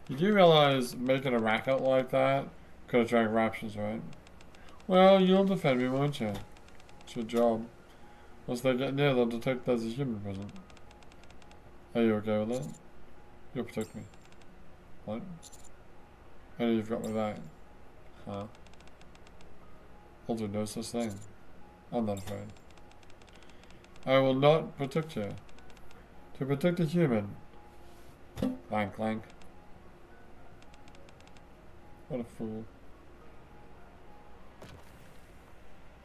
S1: You do realize making a racket like that could attract raptures, right? Well, you'll defend me, won't you? It's your job. Once they get near, they'll detect there's a human present. Are you okay with that? You'll protect me. What? I know you've got my back. Huh? I'll do no such thing. I'm not afraid. I will not protect you. To protect a human. Clank, clank. What a fool.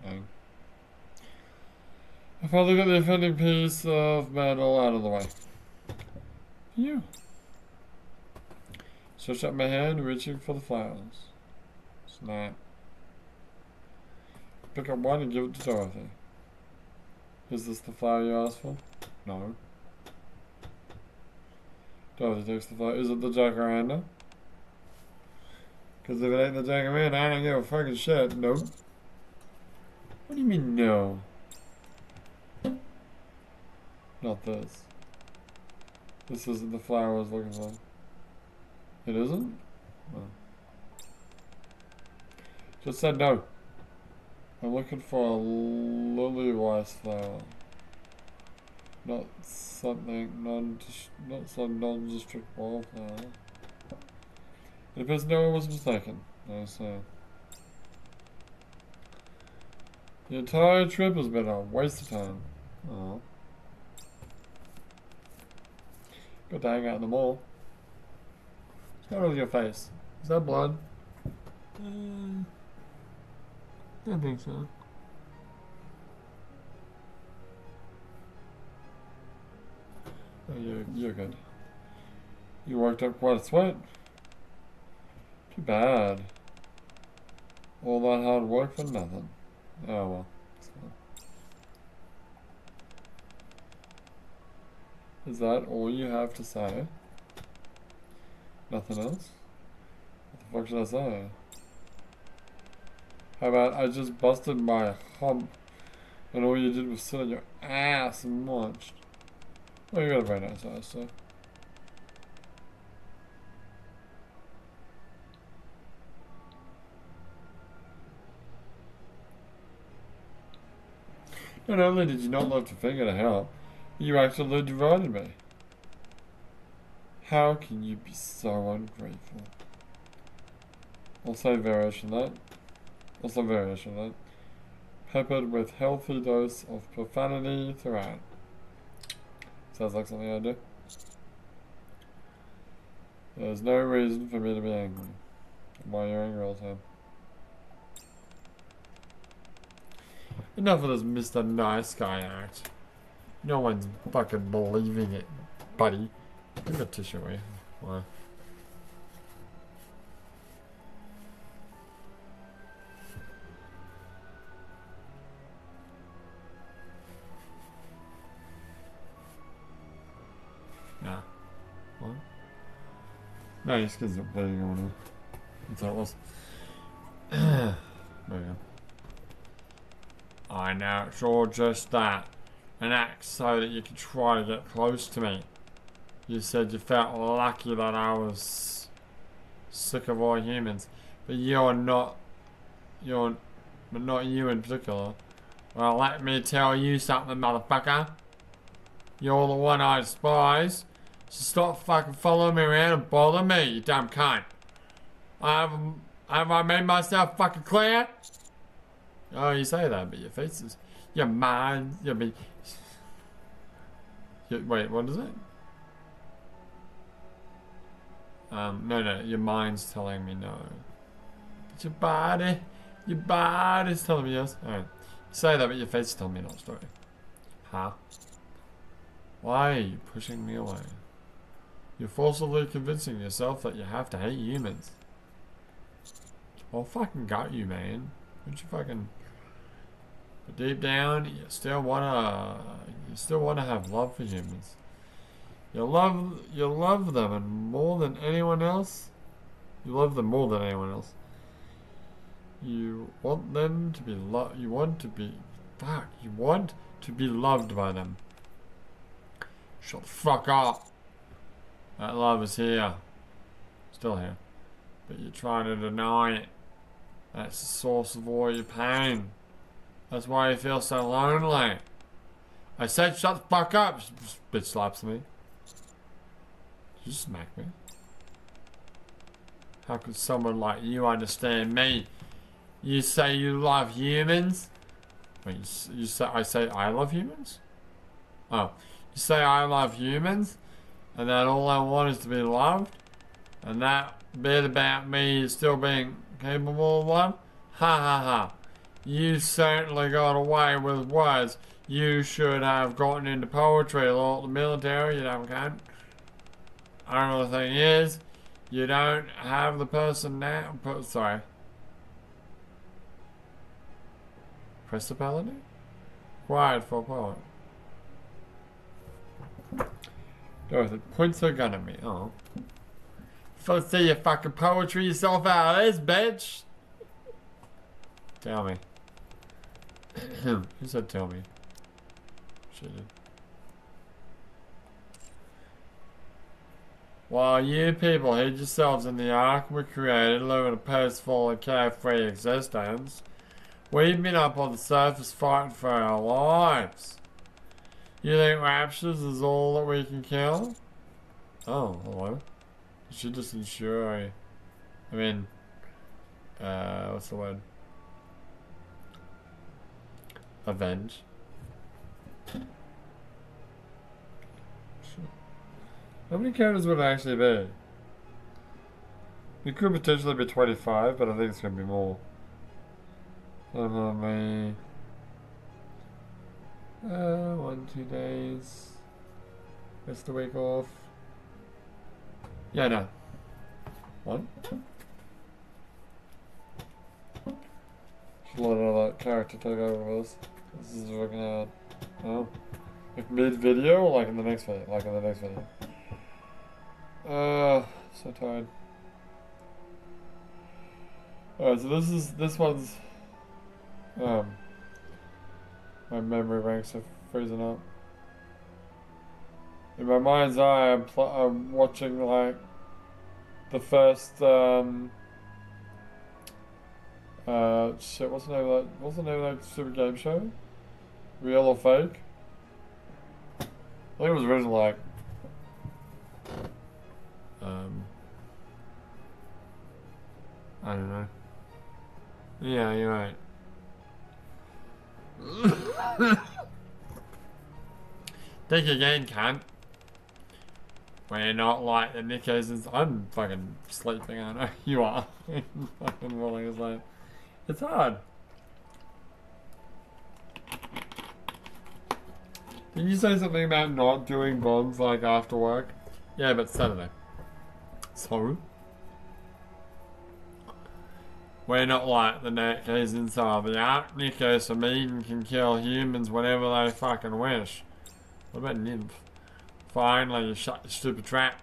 S1: Dang. I finally got the offending piece of metal out of the way. Phew. Stretch out my hand, reaching for the flowers. Snap. Pick up one and give it to Dorothy. Is this the flower you asked for? No. Dorothy takes the flower. Is it the jacaranda? Because if it ain't the jacaranda, I don't give a fucking shit. Nope. What do you mean, no? Not this. This isn't the flower I was looking for. It isn't? No. Just said no. I'm looking for a lily rice flower. Not something not some non-district wildflower. It appears no one was mistaken. I say. The entire trip has been a waste of time. Aww. Got to hang out in the mall. What's going on with your face? Is that blood? I think so. Oh, you're good. You worked up quite a sweat. Too bad. All that hard work for nothing. Oh well. It's fine. Is that all you have to say? Nothing else? What the fuck should I say? How about I just busted my hump and all you did was sit on your ass and munched? Oh, you got a very nice ass, so. Not only did you not lift a finger to help, you actually divided me. How can you be so ungrateful? Also variation that. Also variation that. Peppered with healthy dose of profanity throughout. Sounds like something I do. There's no reason for me to be angry. Why you're angry all the time. Enough of this Mr. Nice Guy act. No one's fucking believing it, buddy. Give a tissue away. Why? Nah. What? No, just because it's bleeding on her. That's all it was. There we go. I know, it's all just that. An act so that you can try to get close to me. You said you felt lucky that I was sick of all humans. But but not you in particular. Well, let me tell you something, motherfucker. You're the one I despise. So stop fucking following me around and bother me, you dumb cunt. Have I made myself fucking clear? Oh, you say that, but your face is... Your mind... wait, what is it? No, your mind's telling me no. But your body's telling me yes. Alright. You say that, but your face is telling me no story. Huh? Why are you pushing me away? You're forcibly convincing yourself that you have to hate humans. Well, fucking got you, man. Don't you fucking... But deep down, you still wanna have love for humans. You love them, and more than anyone else, you love them more than anyone else. You want them to be You want to be loved by them. Shut the fuck up. That love is here, still here, but you're trying to deny it. That's the source of all your pain. That's why you feel so lonely. I said shut the fuck up. Bitch slaps me. Did you smack me? How could someone like you understand me? You say you love humans? Wait, you say I love humans? Oh, you say I love humans? And that all I want is to be loved? And that bit about me still being capable of love? Ha ha ha. You certainly got away with words. You should have gotten into poetry or the military, you dumb cunt. Only thing is, you don't have the sorry. Principality? Quiet for a poet. Dorothy points her gun at me. Oh. First see you fucking poetry yourself out of this, bitch. Tell me. Who said tell me? She did. While you people hid yourselves in the ark we created, living a peaceful and carefree existence, we've been up on the surface fighting for our lives. You think raptures is all that we can kill? Oh, hello. You should just ensure what's the word? Avenge. How many characters would it actually be? It could potentially be 25, but I think it's going to be more. Me. 1, 2 days. Rest the week off. Yeah, no. 1. Should let that character take over with us. This is fucking hard. Oh. Like mid-video or like in the next video? Like in the next video. So tired. Alright, so this one's my memory banks are freezing up. In my mind's eye, I'm watching like the first shit. What's the name of that stupid game show? Real or fake? I think it was originally like I don't know. Yeah, you're right. Think again, cunt. We're not like the Nikkes. I'm fucking sleeping, aren't I? You are. Fucking falling asleep. It's hard. Did you say something about not doing bonds like after work? Yeah, but Saturday. So? We're not like the Nikkes inside the Ark. Nikkes are mean and can kill humans whenever they fucking wish. What about Nymph? Finally, you shut your stupid trap.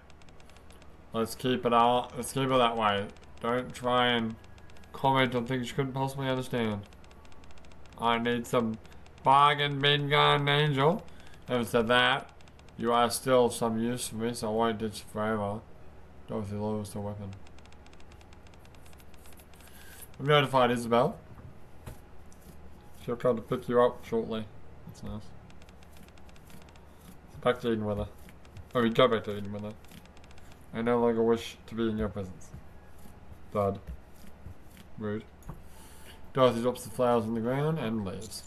S1: Let's keep it that way. Don't try and comment on things you couldn't possibly understand. I need some bargain bin gun angel. Having said that, you are still of some use for me, so I won't ditch you forever. Dorothy lowers the weapon. I've notified Isabel. She'll come to pick you up shortly. That's nice. Back to Eden with her. Oh, we go back to Eden with her. I no longer wish to be in your presence. Thud. Rude. Dorothy drops the flowers on the ground and leaves.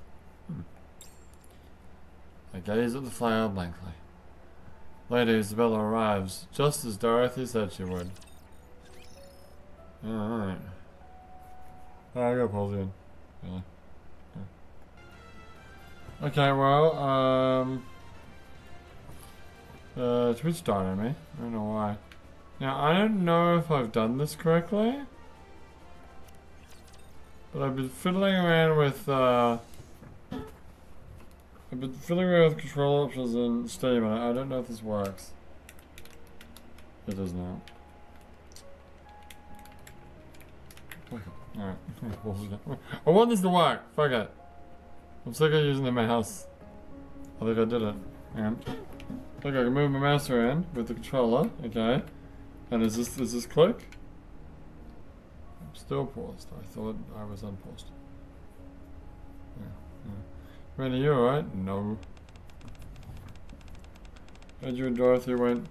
S1: I gaze at the flower blankly. Later, Isabella arrives, just as Dorothy said she would. Alright. I gotta pause in. Yeah. Okay, well, Twitch died on me. I don't know why. Now, I don't know if I've done this correctly. But I've been fiddling around with, control options in Steam, and I don't know if this works. It does not. Alright. I want this to work! Fuck it. I'm sick of using the mouse. I think I did it. And look, I can move my mouse around with the controller, okay. And is this click? I'm still paused. I thought I was unpaused. Yeah. Randy, you alright? No. Andrew and Dorothy went,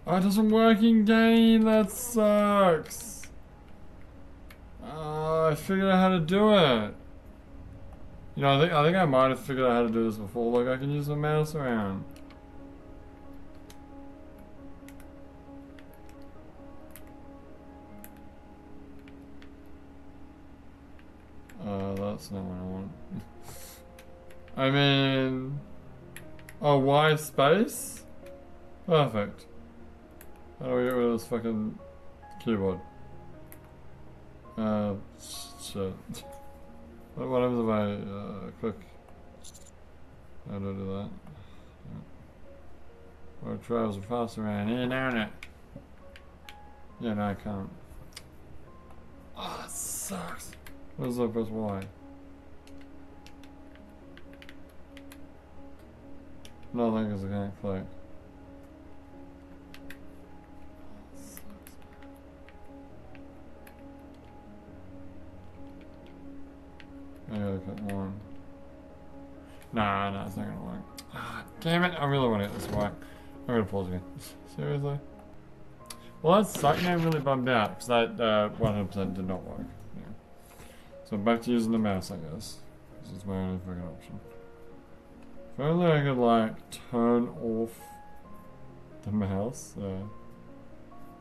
S1: oh, it doesn't work in game, that sucks. I figured out how to do it. You know, I think I might have figured out how to do this before. Look, I can use the mouse around. That's not what I want. I mean... Oh, Y space? Perfect. How do we get rid of this fucking keyboard? Shit. What happens if I click? How do I do that? Or travels fast around here, down it. Yeah, no, I can't. Oh, it sucks. What is that? Press Y. Nothing because I can't click. I gotta click one. Nah, it's not gonna work. Ah, damn it, I really want to get this to work. I'm gonna pause again. Seriously? Well, that sucked. I'm really bummed out because that 100% did not work. Yeah. So I'm back to using the mouse, I guess. This is my only fucking option. If only I could, like, turn off the mouse.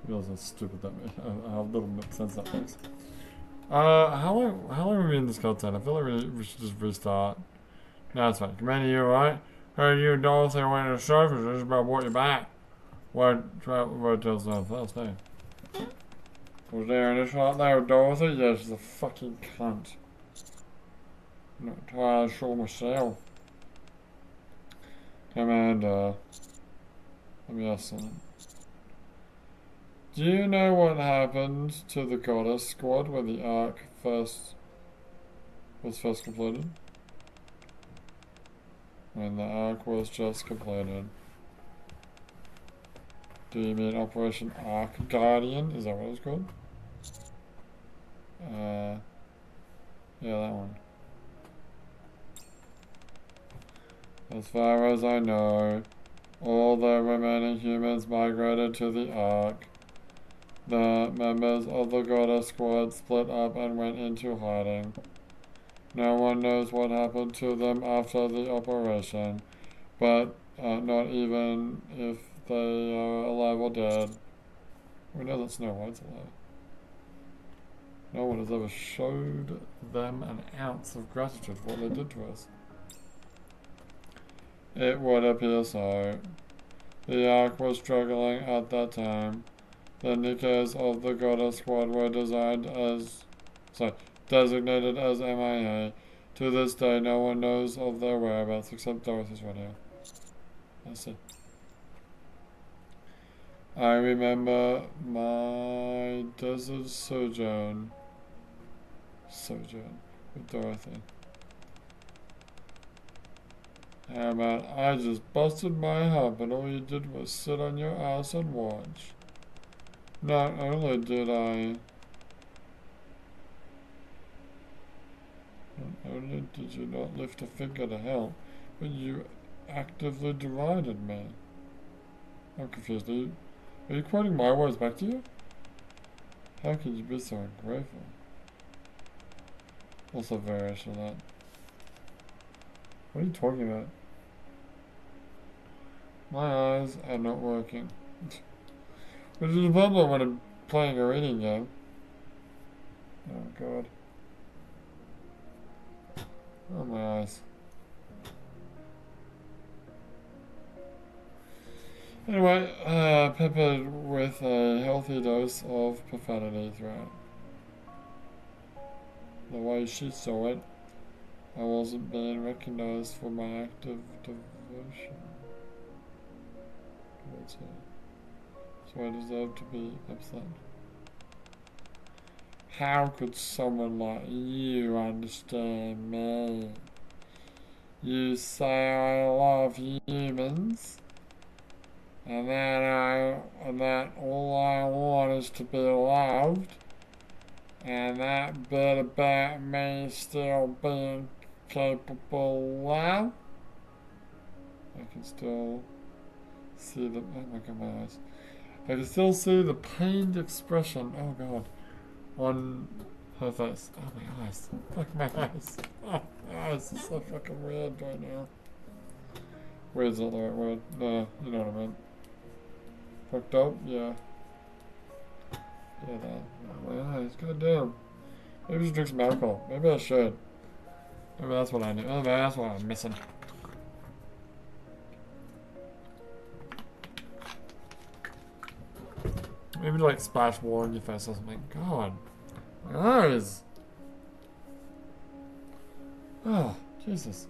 S1: You realize how stupid that makes, how little sense that makes. How long are we in this content? I feel like we should just restart. No, it's fine. Commander, you alright? Heard you and Dorothy went to the surface. This is about what you're back. Word tells no first name. Was there any shot there with Dorothy? Yeah, she's a fucking cunt. I'm not entirely sure myself. Commander, let me ask something. Do you know what happened to the Goddess Squad when the arc was first completed? When the arc was just completed. Do you mean Operation Arc Guardian? Is that what it's called? Yeah, that one. As far as I know, all the remaining humans migrated to the Ark. The members of the Goddess Squad split up and went into hiding. No one knows what happened to them after the operation, but not even if they are alive or dead. We know that Snow White's alive. No one has ever showed them an ounce of gratitude for what they did to us. It would appear so. The Ark was struggling at that time. The Nikkes of the Goddess Squad were designated as MIA. To this day, no one knows of their whereabouts except Dorothy's radio. I see. I remember my desert sojourn with Dorothy. How about I just busted my hump and all you did was sit on your ass and watch. Not only did you not lift a finger to help, but you actively derided me. I'm confused. Are you quoting my words back to you? How can you be so ungrateful? Also variation of that. What are you talking about? My eyes are not working. Which is a problem when I'm playing a reading game. Oh god. Oh my eyes. Anyway, peppered with a healthy dose of profanity throughout. The way she saw it, I wasn't being recognized for my active devotion towards her. So I deserve to be upset. How could someone like you understand me? You say I love humans, and that all I want is to be loved, and that bit about me still being capable of love. I can still see the, oh my god, my eyes. I can still see the pained expression, oh god, on her face. Oh my eyes. Fuck my eyes. Oh, my eyes are so fucking weird right now. Weird's not the right word. No, you know what I mean. Fucked up? Yeah. Yeah, that. Oh, my eyes. God damn. Maybe I should drink some alcohol. Maybe I should. Maybe that's what I need. Oh, maybe that's what I'm missing. Maybe like splash water in your face or something. God. My eyes. Oh, Jesus.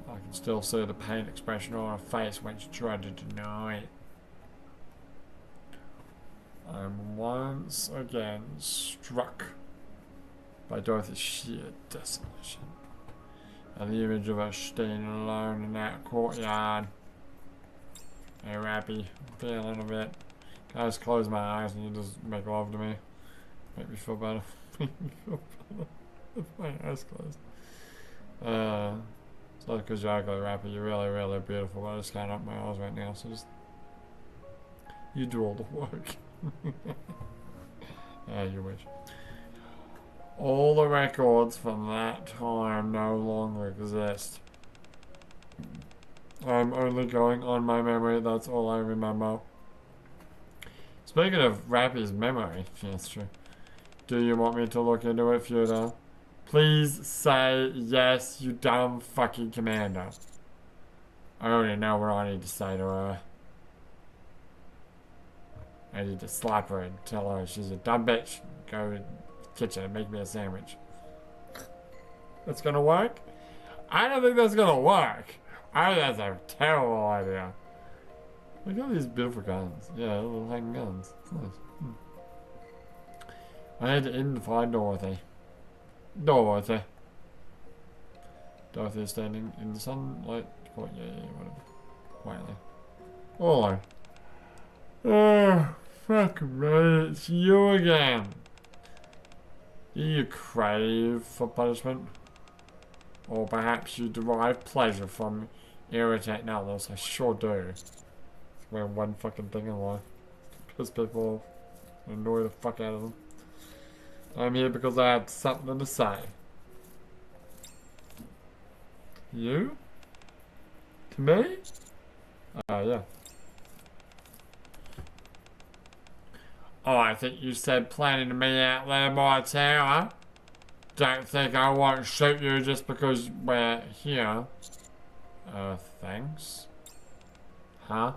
S1: I can still see the pain expression on her face when she tried to deny it. I'm once again struck by Dorothy's sheer desolation and the image of her staying alone in that courtyard. Hey, Rappy, I'm feeling a bit. Can I just close my eyes and you just make love to me? Make me feel better. Make me feel better with my eyes closed. It's not because you're ugly, Rappy. You're really, really beautiful. But I just can't open my eyes right now, so just you do all the work. Yeah, you wish. All the records from that time no longer exist. I'm only going on my memory, that's all I remember. Speaking of Rappy's memory, that's true. Do you want me to look into it, Fuda? Please say yes, you dumb fucking commander. I already know what I need to say to her. I need to slap her and tell her she's a dumb bitch. Go to the kitchen and make me a sandwich. That's gonna work? I don't think that's gonna work. I think that's a terrible idea. Look at these beautiful guns. Yeah, little hanging guns. It's nice. I had to in to find Dorothy. Dorothy is standing in the sunlight. Oh, yeah, whatever. Quietly. Oh, oh, fuck me, it's you again. Do you crave for punishment? Or perhaps you derive pleasure from irritating others? I sure do. It's my one fucking thing in life. Piss people off. Annoy the fuck out of them. I'm here because I had something to say. You? To me? Yeah. Oh, I think you said planning to meet out there by a tower. Don't think I won't shoot you just because we're here. Thanks. Huh?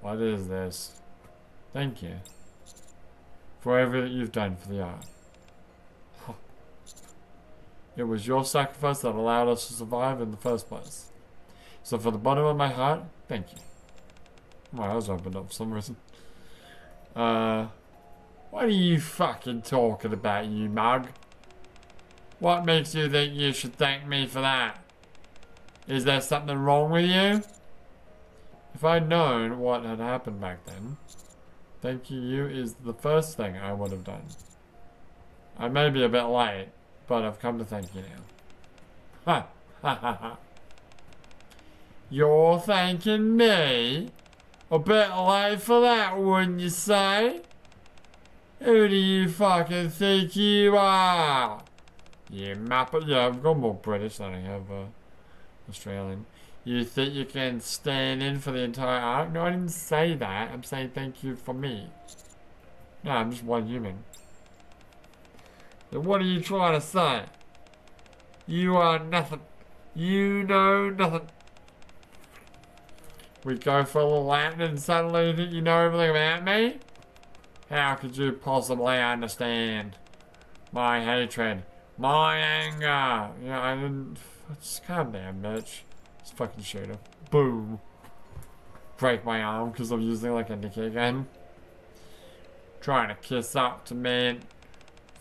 S1: What is this? Thank you. For everything you've done for the art. Huh. It was your sacrifice that allowed us to survive in the first place. So from the bottom of my heart, thank you. My eyes opened up for some reason. What are you fucking talking about, you mug? What makes you think you should thank me for that? Is there something wrong with you? If I'd known what had happened back then, thanking you is the first thing I would have done. I may be a bit late, but I've come to thank you now. Ha! Ha ha ha. You're thanking me? A bit late for that, wouldn't you say? Who do you fucking think you are? You muppet. Yeah, I've got more British than I have Australian. You think you can stand in for the entire arc? No, I didn't say that. I'm saying thank you for me. No, I'm just one human. Then what are you trying to say? You are nothing. You know nothing. We go for a little Latin and suddenly you think you know everything about me? How could you possibly understand my hatred, my anger? Yeah, I didn't. Just calm down, bitch. Just fucking shoot her. Boom. Break my arm because I'm using like a Nikke again. Trying to kiss up to me and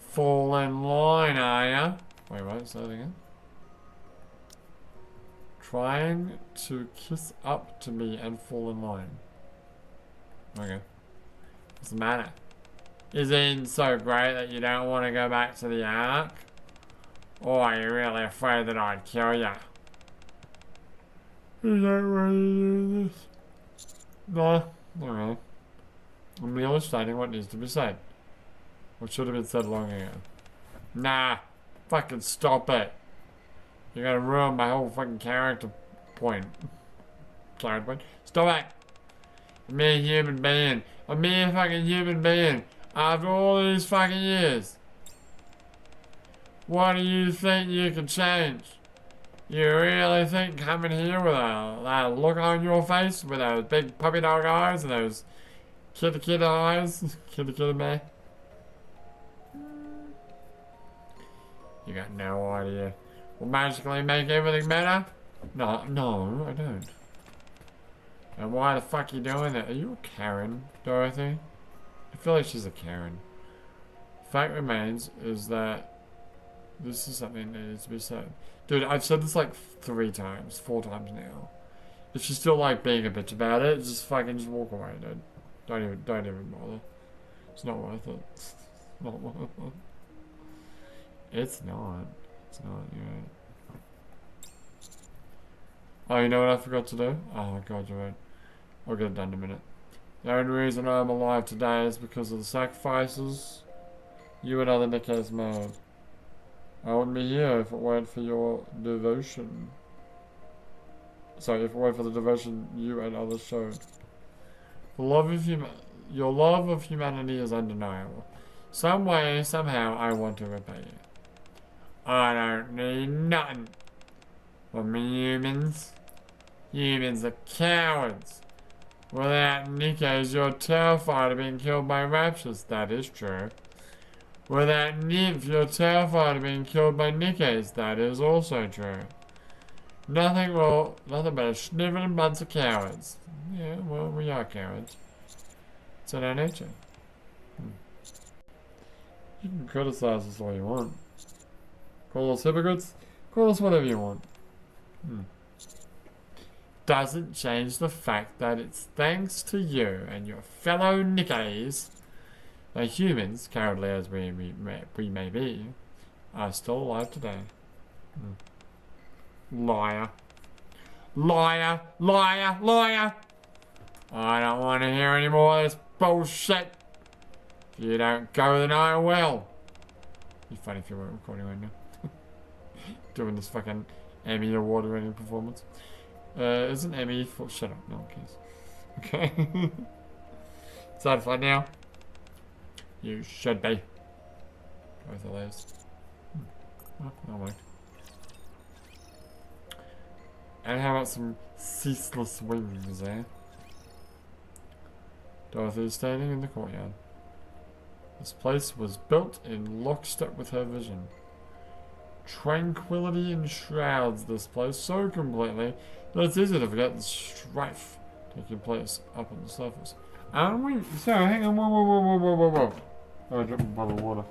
S1: fall in line, are ya? Wait, what? Say that again. Trying to kiss up to me and fall in line. Okay. What's the matter? Is it so great that you don't want to go back to the Ark? Or are you really afraid that I'd kill you? You don't want to do this. No, alright. I'm merely stating what needs to be said. What should have been said long ago. Nah, fucking stop it. You're gonna ruin my whole fucking character point. Character point? Stop it! I'm a mere human being. A mere fucking human being. After all these fucking years. What do you think you can change? You really think coming here with that look on your face, with those big puppy dog eyes and those kitty eyes, kitty man? You got no idea. Will magically make everything better? No, I don't. And why the fuck are you doing that? Are you a Karen, Dorothy? I feel like she's a Karen. Fact remains is that this is something that needs to be said. Dude, I've said this like 4 times now. If you still like being a bitch about it, just walk away, dude. Don't even bother. It's not worth it. It's not worth it. It's not, you're right. Oh, you know what I forgot to do? Oh god, you're right. I'll get it done in a minute. The only reason I'm alive today is because of the sacrifices you and other Nikkes made. I wouldn't be here if it weren't for your devotion. Sorry, if it weren't for the devotion you and others showed. The love of your love of humanity is undeniable. Some way, somehow, I want to repay you. I don't need nothing from humans. Humans are cowards. Without Nikke's, you're terrified of being killed by raptors. That is true. Without Nymph, you're terrified of being killed by Nikke's. That is also true. Nothing but a sniveling bunch of cowards. Yeah, well, we are cowards. It's in our nature. You can criticize us all you want. Call us hypocrites. Call us whatever you want. Doesn't change the fact that it's thanks to you and your fellow Nikkes that humans, cowardly as we may be, are still alive today. Liar. Liar, liar, liar! I don't want to hear any more of this bullshit. If you don't go, then I will. It'd be funny if you weren't recording right now. Doing this fucking Emmy award winning performance. Isn't Emmy for... Shut up, no one cares. Okay. Satisfied now? You should be. Both of those. Oh, no way. And how about some ceaseless wings, eh? Dorothy is standing in the courtyard. This place was built in lockstep with her vision. Tranquility enshrouds this place so completely that it's easy to forget the strife taking place up on the surface. Aren't we? Sorry, hang on, whoa. Oh, I dropped my bottle of water.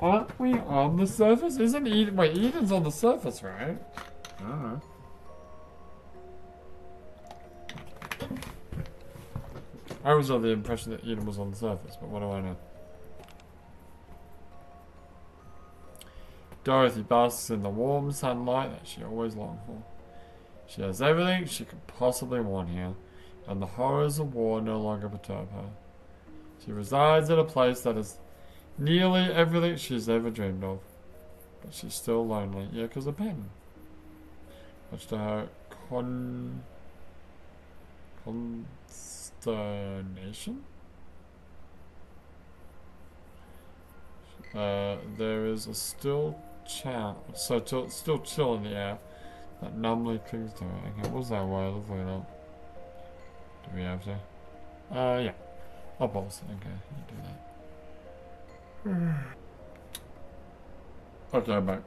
S1: Aren't we on the surface? Isn't Eden? Wait, Eden's on the surface, right? I don't know. I was under the impression that Eden was on the surface, but what do I know? Dorothy basks in the warm sunlight that she always longed for. She has everything she could possibly want here, and the horrors of war no longer perturb her. She resides in a place that is nearly everything she's ever dreamed of, but she's still lonely. Yeah, because of pen. Much to her consternation. There is a still still chill in the air that numbly clings to her. Okay, what's that word? Let's look it up. Do we have to? Yeah. I'll pause. Okay, you do that. Okay, I'm back.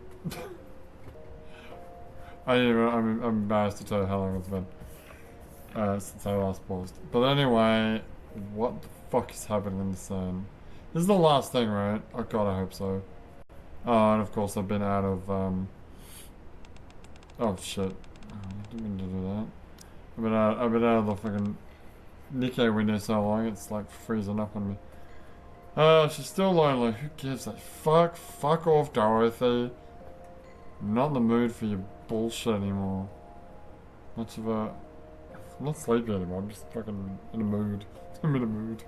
S1: I'm embarrassed to tell you how long it's been since I last paused. But anyway, what the fuck is happening in the scene? This is the last thing, right? Oh god, I hope so. Oh, and of course I've been out of, oh shit. I didn't mean to do that. I've been out of the fucking Nikke window so long, it's like freezing up on me. She's still lonely. Who gives a fuck? Fuck off, Dorothy. I'm not in the mood for your bullshit anymore. I'm not sleepy anymore, I'm just fucking in a mood. I'm in a mood.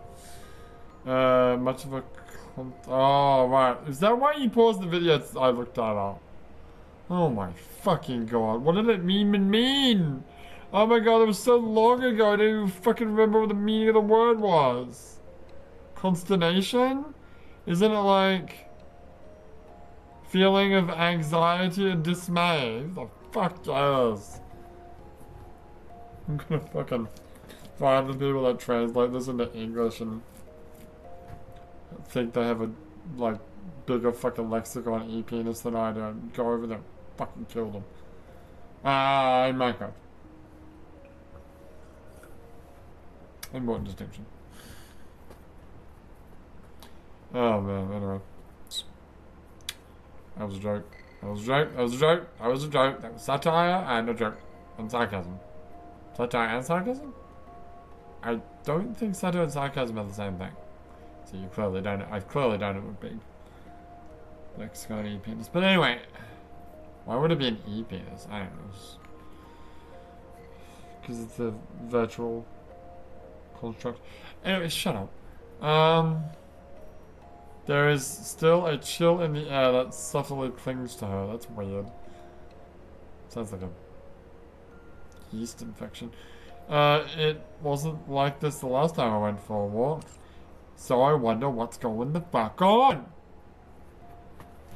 S1: Oh, right. Is that why you paused the video? I looked that up. Oh my fucking god. What did it mean? Oh my god, it was so long ago I didn't even fucking remember what the meaning of the word was. Consternation? Isn't it like feeling of anxiety and dismay? The fuck yes. I'm gonna fucking find the people that translate this into English and think they have a like bigger fucking lexicon e-penis than I do and go over there and fucking kill them. In Minecraft. Important distinction. Oh man, anyway. That was a joke. That was a joke. That was a joke. That was a joke. That was satire and a joke. And sarcasm. Satire and sarcasm? I don't think satire and sarcasm are the same thing. So you clearly don't. I clearly don't have a big lexicon e-penis. But anyway, why would it be an e-penis? I don't know. Because it's a virtual construct. Anyway, shut up. There is still a chill in the air that subtly clings to her. That's weird. Sounds like a yeast infection. It wasn't like this the last time I went for a walk. So I wonder what's going the fuck on.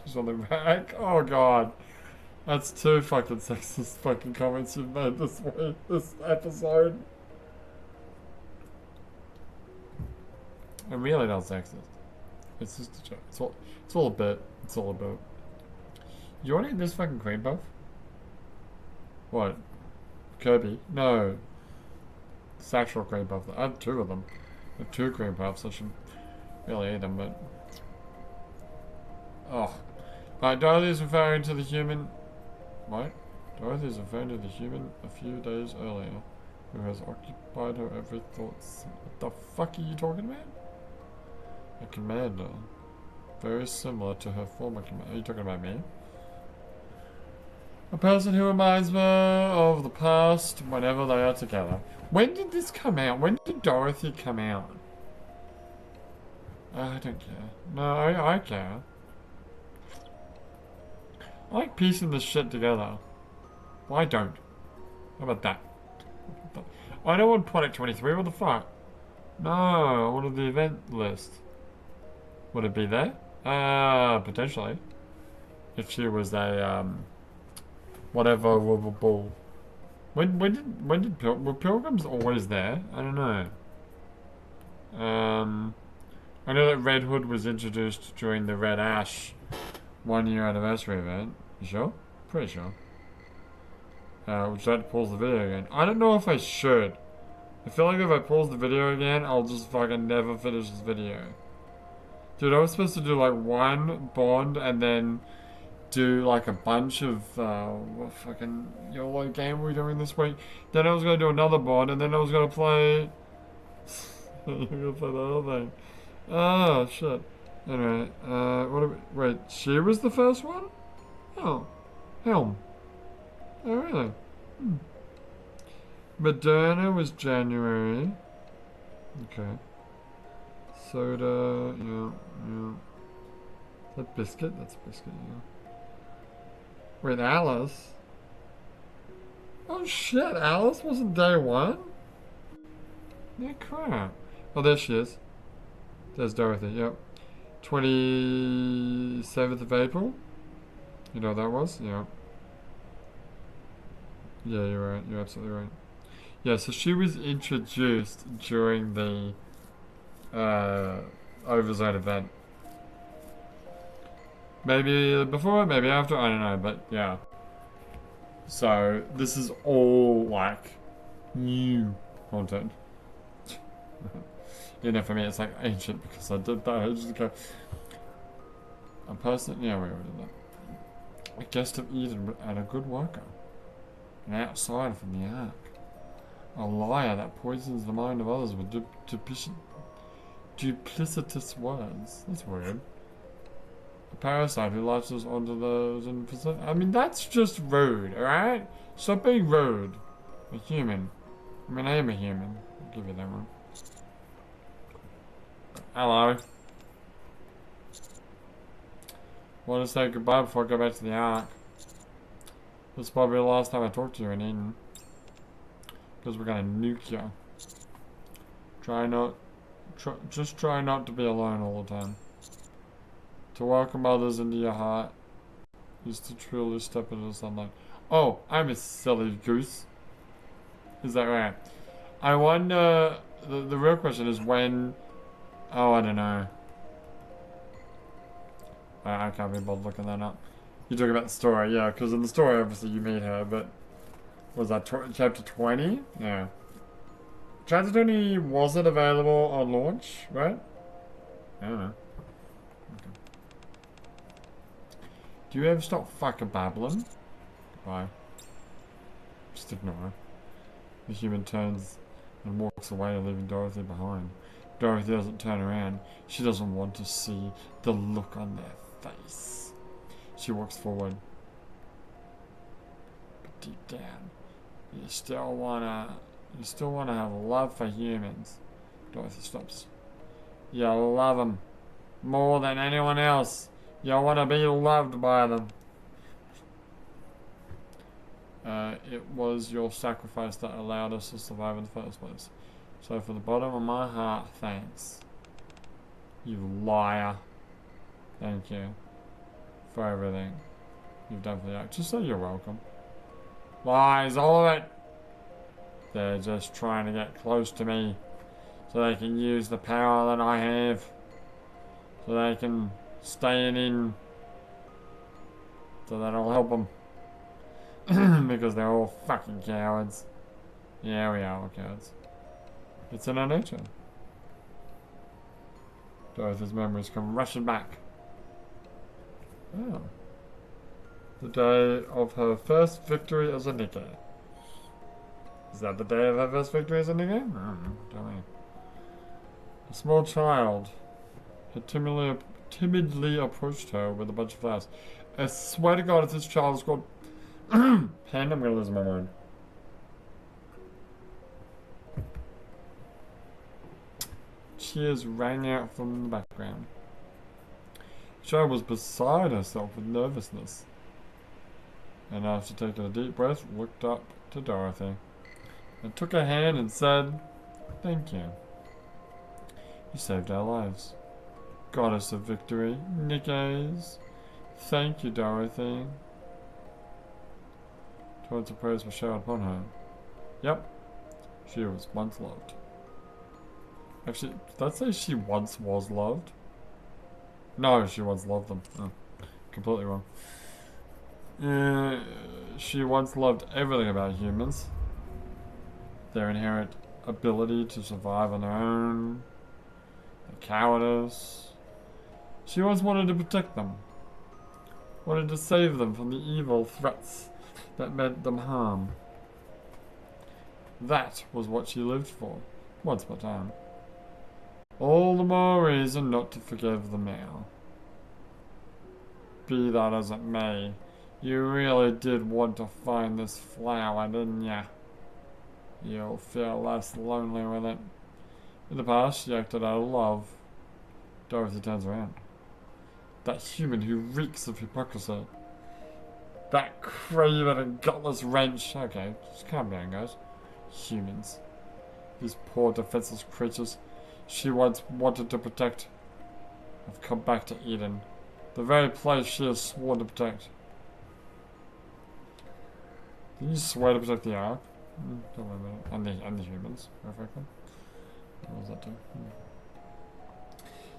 S1: She's on the back. Oh god. That's two fucking sexist fucking comments you've made this week, this episode. I'm really not sexist. It's just a joke. It's all a bit. It's all a bit. You want to eat this fucking cream puff? What? Kirby? No. It's actual cream puff. I have two of them. I have two cream puffs. I should really eat them, but... Oh. Dorothy's referring to the human... What? Dorothy's referring to the human a few days earlier, who has occupied her every thought. What the fuck are you talking about? A commander. Very similar to her former commander. Are you talking about me? A person who reminds me of the past whenever they are together. When did this come out? When did Dorothy come out? I don't care. No, I care. I like piecing this shit together. Well, I don't. How about that? I don't want Product 23, what the fuck? No, I wanted the event list. Would it be there? Potentially. If she was a, whatever bull. Were pilgrims always there? I don't know. I know that Red Hood was introduced during the Red Ash 1 year anniversary event. You sure? Pretty sure. Which that pause the video again. I don't know if I should. I feel like if I pause the video again, I'll just fucking never finish this video. Dude, I was supposed to do like one bond and then do like a bunch of what fucking YOLO game were we doing this week? Then I was gonna do another bond and then I was gonna play I'm gonna play the whole thing. Oh shit. Anyway, wait, she was the first one? Oh. Helm. Oh really? Moderna was January. Okay. Soda, yeah. Is that biscuit? That's biscuit, yeah. Wait, Alice? Oh shit, Alice wasn't day one? Yeah, crap. Oh, there she is. There's Dorothy, yep. 27th of April? You know what that was? Yeah. Yeah, you're right. You're absolutely right. Yeah, so she was introduced during the Overzone event. Maybe before, maybe after, I don't know, but yeah. So, this is all, like, new content. You know, for me, it's like ancient because I did that ages ago. A person, yeah, we already did that. A guest of Eden and a good worker. An outsider from the Ark. A liar that poisons the mind of others with duplicitous words. That's weird. A parasite who latches onto those in possession. I mean, that's just rude, alright? Stop being rude. A human. I mean, I am a human. I'll give you that one. Hello. Want to say goodbye before I go back to the Ark. This is probably the last time I talk to you in Eden. Because we're gonna nuke you. Just try not to be alone all the time. To welcome others into your heart is to truly step into the sunlight. Oh, I'm a silly goose. Is that right? I wonder, the real question is when, oh, I don't know. I can't be bothered looking that up. You're talking about the story, yeah, because in the story, obviously, you meet her, but was that chapter 20? Yeah. Chapter 20 wasn't available on launch, right? I don't know. Okay. Do you ever stop fucking babbling? Goodbye. Just ignore her. The human turns and walks away, leaving Dorothy behind. Dorothy doesn't turn around. She doesn't want to see the look on their face. She walks forward. But deep down, you still wanna have love for humans. Dorothy stops. You love them more than anyone else. You wanna be loved by them. It was your sacrifice that allowed us to survive in the first place. So from the bottom of my heart, thanks. You liar. Thank you for everything you've done for the act. Just so you're welcome. Lies, all of it. They're just trying to get close to me so they can use the power that I have. So they can stay in. So that'll help them. Because they're all fucking cowards. Yeah, we are all cowards. It's in our nature. Dorothy's memories come rushing back. Oh. The day of her first victory as a Nikke. Is that the day of her first victory as a Nikke? I don't know. Don't know. A small child had timidly approached her with a bunch of flowers. I swear to God, if this child is called Pen, I'm gonna lose my mind. Cheers rang out from the background. Jo was beside herself with nervousness, and after taking a deep breath, looked up to Dorothy and took her hand and said, "Thank you. You saved our lives. Goddess of victory, Nikke's. Thank you, Dorothy." Torrents of praise were showered upon her. Yep, she was once loved. Actually, did that say she once was loved? No, she once loved them. Oh, completely wrong. She once loved everything about humans. Their inherent ability to survive on their own. Their cowardice. She once wanted to protect them. Wanted to save them from the evil threats that meant them harm. That was what she lived for, once upon a time. All the more reason not to forgive them now. Be that as it may, you really did want to find this flower, didn't ya? You'll feel less lonely with it. In the past, she acted out of love. Dorothy turns around. That human who reeks of hypocrisy. That craven and gutless wrench. Okay, just calm down, guys. Humans. These poor defenseless creatures she once wanted to protect have come back to Eden. The very place she has sworn to protect. Did you swear to protect the Ark? Don't worry about it. And the humans, perfectly. What does that do?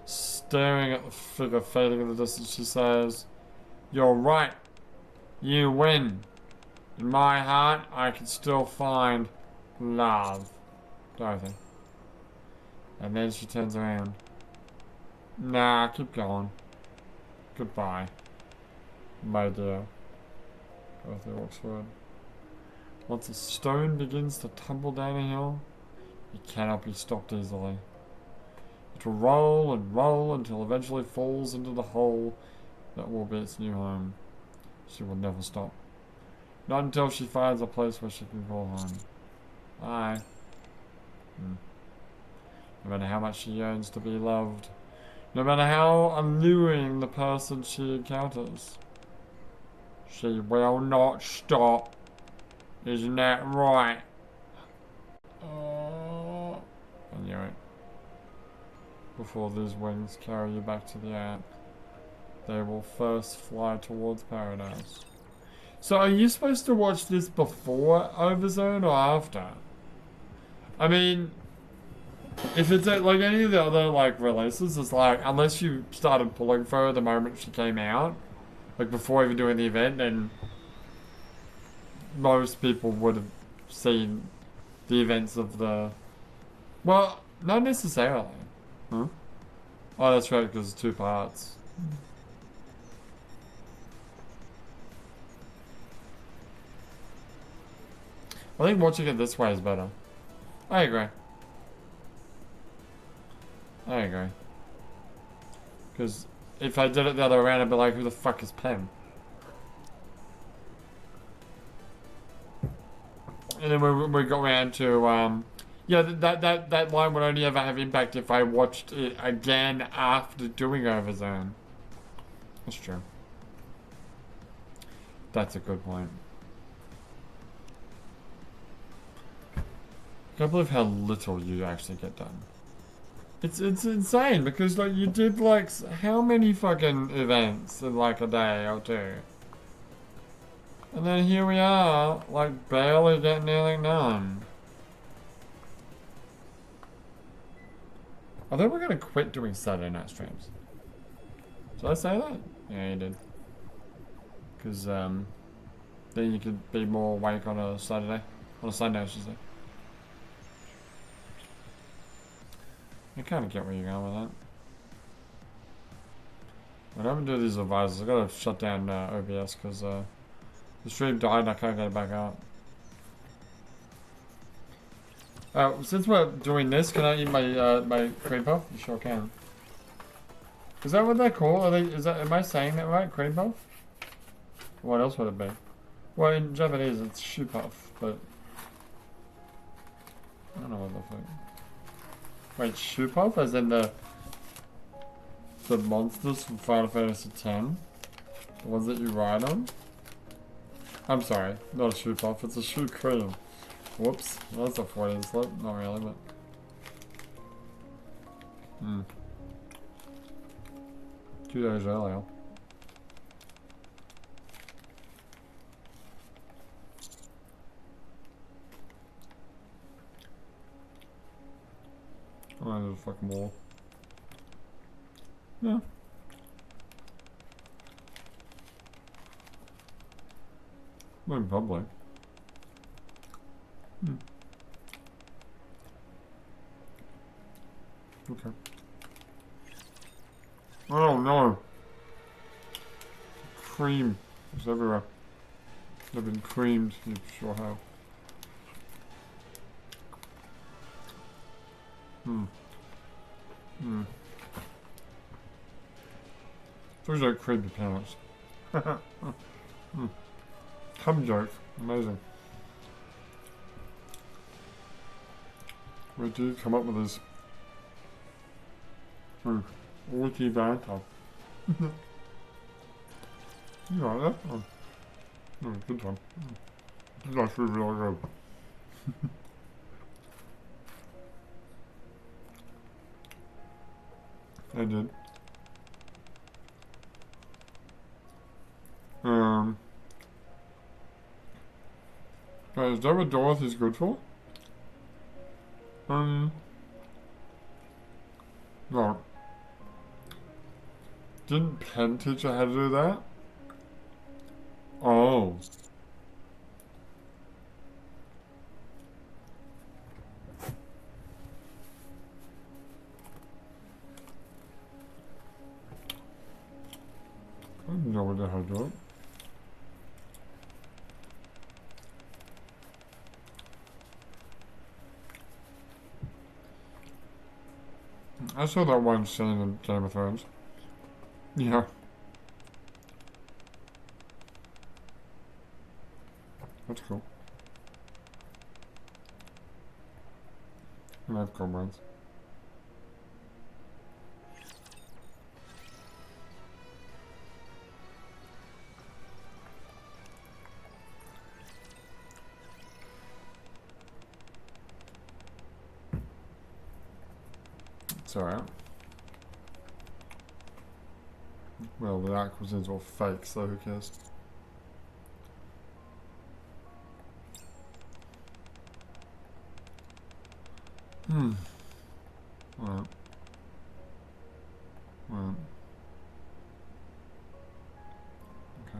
S1: Staring at the figure fading in the distance, she says, "You're right. You win. In my heart, I can still find love." Dorothy. And then she turns around. Nah, keep going. Goodbye, my dear. Dorothy walks forward. Once a stone begins to tumble down a hill, it cannot be stopped easily. It will roll and roll until it eventually falls into the hole that will be its new home. She will never stop. Not until she finds a place where she can call home. Bye. No matter how much she yearns to be loved, no matter how alluring the person she encounters, she will not stop. Isn't that right? I knew it. Before these wings carry you back to the Ark, they will first fly towards paradise. So are you supposed to watch this before Overzone or after? I mean, if it's like any of the other like releases, it's like unless you started pulling for her the moment she came out, like before even doing the event, then most people would have seen the events of the. Well, not necessarily. Huh? Oh, that's right, because it's 2 parts. I think watching it this way is better. I agree. I agree. Because if I did it the other way around, I'd be like, who the fuck is Pen? And then we got around to, yeah, that line would only ever have impact if I watched it again after doing Overzone. That's true. That's a good point. I can't believe how little you actually get done. It's insane because like you did like how many fucking events in like a day or two, and then here we are like barely getting anything done. I think we're gonna quit doing Saturday night streams. Did I say that? Yeah, you did. Because then you could be more awake on a Saturday, on a Sunday, I should say. I kind of get where you're going with that. When I'm doing these advisors, I gotta shut down OBS because the stream died and I can't get it back up. Since we're doing this, can I eat my my cream puff? You sure can. Is that what they're called? Are they? Is that? Am I saying that right? Cream puff? What else would it be? Well, in Japanese it's shoe puff, but I don't know what the fuck. Wait, shoe puff? As in the monsters from Final Fantasy X? The ones that you ride on? I'm sorry, not a shoe puff, it's a shoe cream. Whoops, well, that's a 40 slip, not really, but... 2 days earlier. Oh, there's a fucking wall. Yeah. Not in public. Okay. Oh no! Cream is everywhere. They've been creamed, you sure have. Those are creepy pants. Cum joke. Amazing. Where did you come up with this? Witty banter. You like that? Good one. It's actually really good. I did. Is that what Dorothy's good for? No. Didn't Penn teach her how to do that? Oh. I didn't know what the hell to do it. I saw that one scene in Game of Thrones. Yeah. That's cool. I have comrades. It's alright. Well, the acquisitions are fake, so who cares? Alright. Alright. Okay.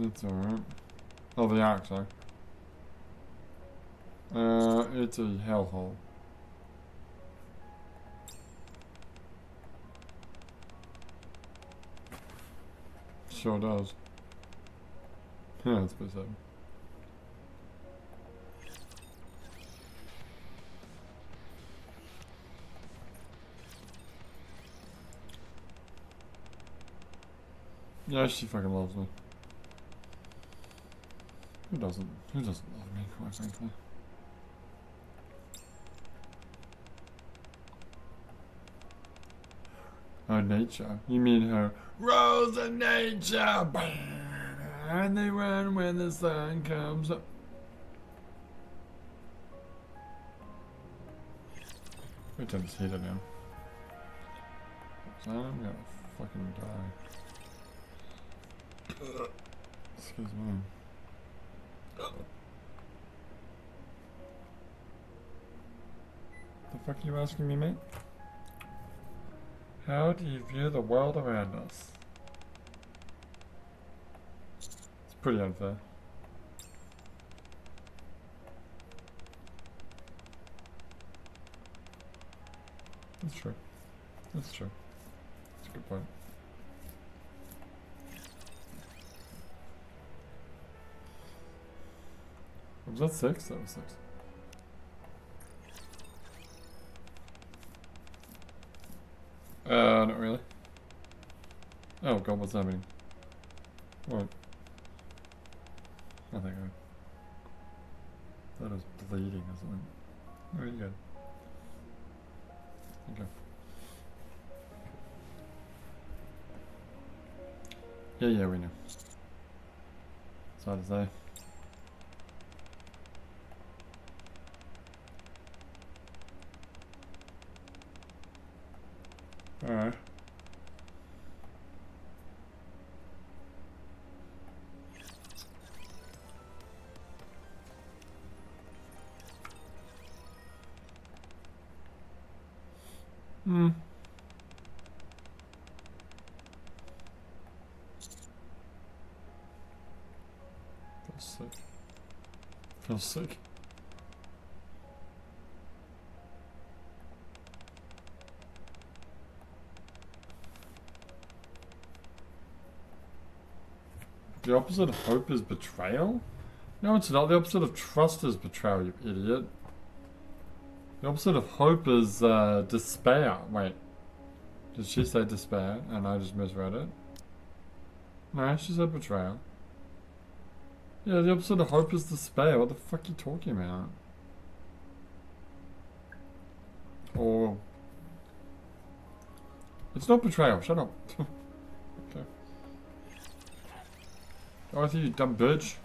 S1: It's alright. Oh, the axe, though. It's a hellhole. Sure does. Yeah, it's pretty sad. Yeah, she fucking loves me. Who doesn't? Who doesn't love me, quite frankly? Her nature. You mean her rose of nature. And they run when the sun comes up. Wait till it's heated now. So I'm gonna fucking die. Excuse me. The fuck are you asking me, mate? How do you view the world around us? It's pretty unfair. That's true. That's true. That's a good point. Was that 6? That was 6. Not really. Oh god, what's happening? What? Nothing. That is bleeding or something. Very good. Okay. Yeah, we know. It's hard to say. Alright. Feels sick. Feels sick. The opposite of hope is betrayal? No, it's not. The opposite of trust is betrayal, you idiot. The opposite of hope is despair. Wait. Did she say despair and I just misread it? No, she said betrayal. Yeah, the opposite of hope is despair. What the fuck are you talking about? Or... It's not betrayal. Shut up. Okay. Dorothy, you dumb bitch.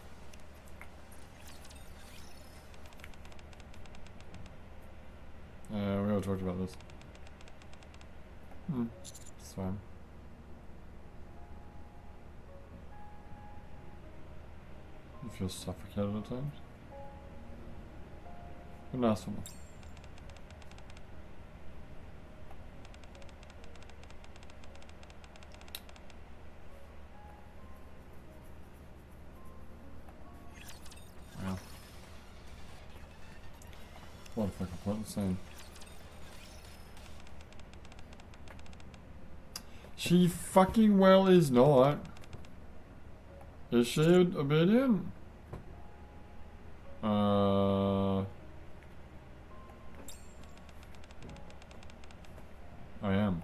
S1: We all talked about this. It's fine. You feel suffocated at times? Couldn't ask for more. Wow. What if I could put the same? She fucking well is not. Is she obedient? I am.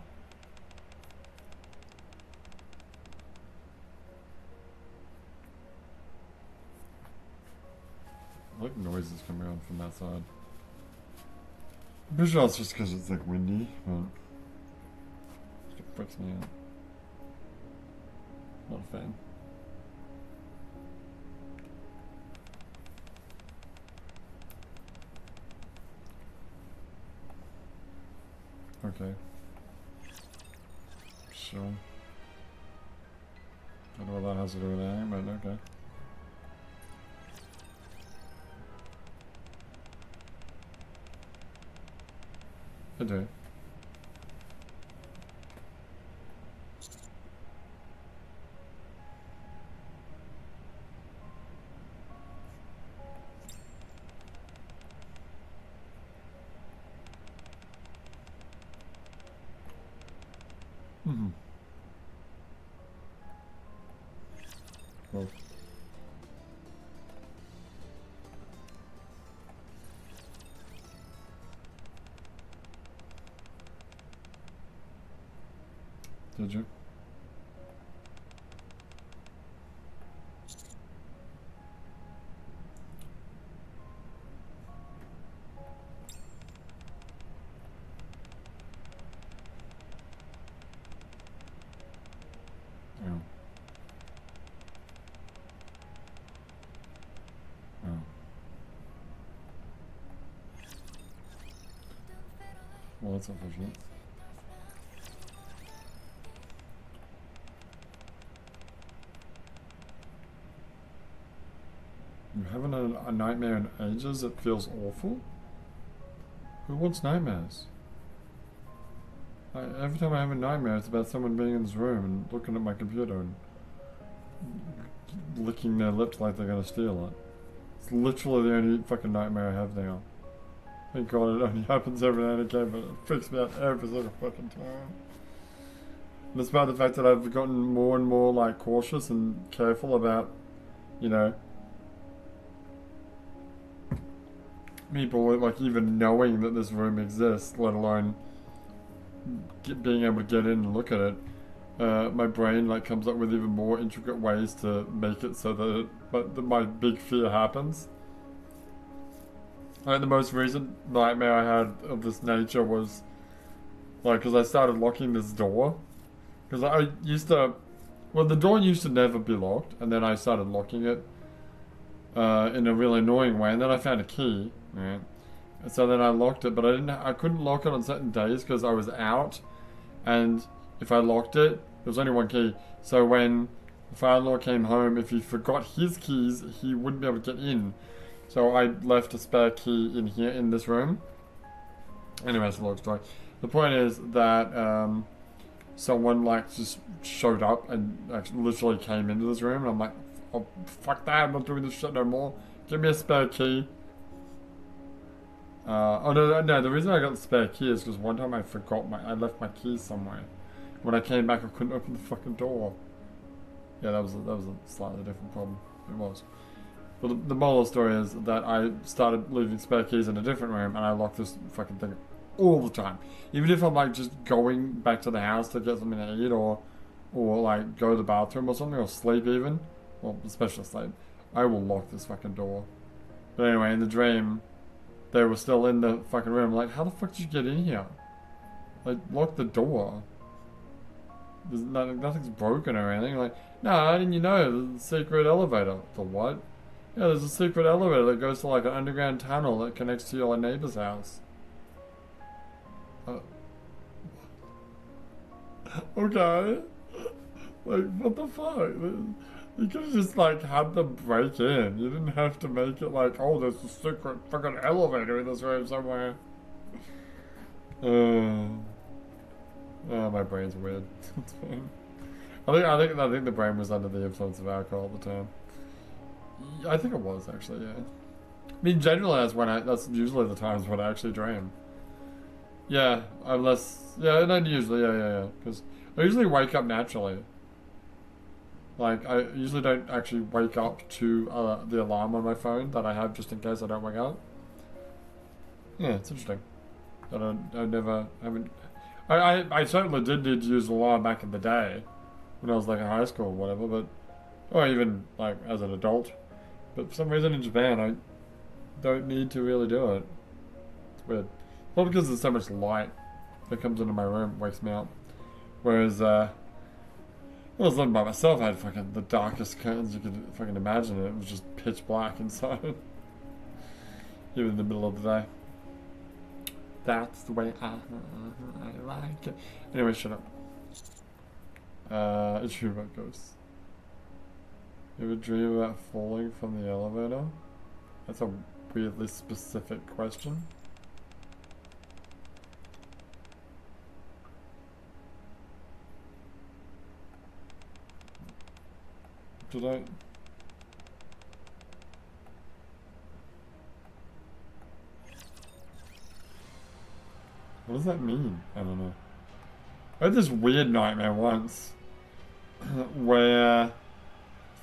S1: I like noises coming out from that side. I'm pretty sure it's just because it's like windy, but it freaks me out. Not a fan. Okay. Sure. I don't know what that has to do with anything, but okay. I do. Well. Did you? that's unfortunate. You haven't had a nightmare in ages? It feels awful? Who wants nightmares? Every time I have a nightmare, it's about someone being in this room and looking at my computer and licking their lips like they're gonna steal it. It's literally the only fucking nightmare I have now. Thank God it only happens every now and again, but it freaks me out every single fucking time. And despite the fact that I've gotten more and more like cautious and careful about, you know, people like even knowing that this room exists, let alone being able to get in and look at it, my brain like comes up with even more intricate ways to make it so that my big fear happens. Like the most recent nightmare I had of this nature was like because I started locking this door because I used to, well, the door used to never be locked, and then I started locking it in a really annoying way, and then I found a key, right? So then I locked it, but I couldn't lock it on certain days because I was out, and if I locked it, there was only one key. So when the father-in-law came home, if he forgot his keys, he wouldn't be able to get in. So I left a spare key in here, in this room. Anyway, it's a long story. The point is that someone like just showed up and actually literally came into this room, and I'm like, oh, fuck that, I'm not doing this shit no more. Give me a spare key. Oh no, the reason I got the spare key is because one time I left my keys somewhere. When I came back, I couldn't open the fucking door. Yeah, that was a slightly different problem. It was. But the moral of the story is that I started leaving spare keys in a different room, and I lock this fucking thing all the time. Even if I'm like just going back to the house to get something to eat, or like go to the bathroom or something, or sleep even, well, especially sleep, I will lock this fucking door. But anyway, in the dream, they were still in the fucking room. I'm like, how the fuck did you get in here? Like, lock the door. There's nothing's broken or anything. Like, no, how didn't you know? There's a secret elevator. The what? Yeah, there's a secret elevator that goes to like an underground tunnel that connects to your neighbor's house. Okay. Like, what the fuck? You could have just like had them break in. You didn't have to make it like, oh, there's a secret fucking elevator in this room somewhere. My brain's weird. It's fine. I think the brain was under the influence of alcohol at the time. I think it was actually, yeah. I mean, generally that's usually the times when I actually dream. Yeah, not usually, yeah. Because I usually wake up naturally. Like, I usually don't actually wake up to the alarm on my phone that I have just in case I don't wake up. Yeah, it's interesting. I certainly did need to use the alarm back in the day when I was like in high school or whatever, or even like as an adult. But for some reason in Japan, I don't need to really do it. It's weird. Probably because there's so much light that comes into my room, it wakes me up. Whereas, I was living by myself, I had fucking the darkest curtains you could fucking imagine. It was just pitch black inside. Even in the middle of the day. That's the way I like it. Anyway, shut up. It's true about ghosts. You ever dream about falling from the elevator? That's a weirdly specific question. Did I? What does that mean? I don't know. I had this weird nightmare once where,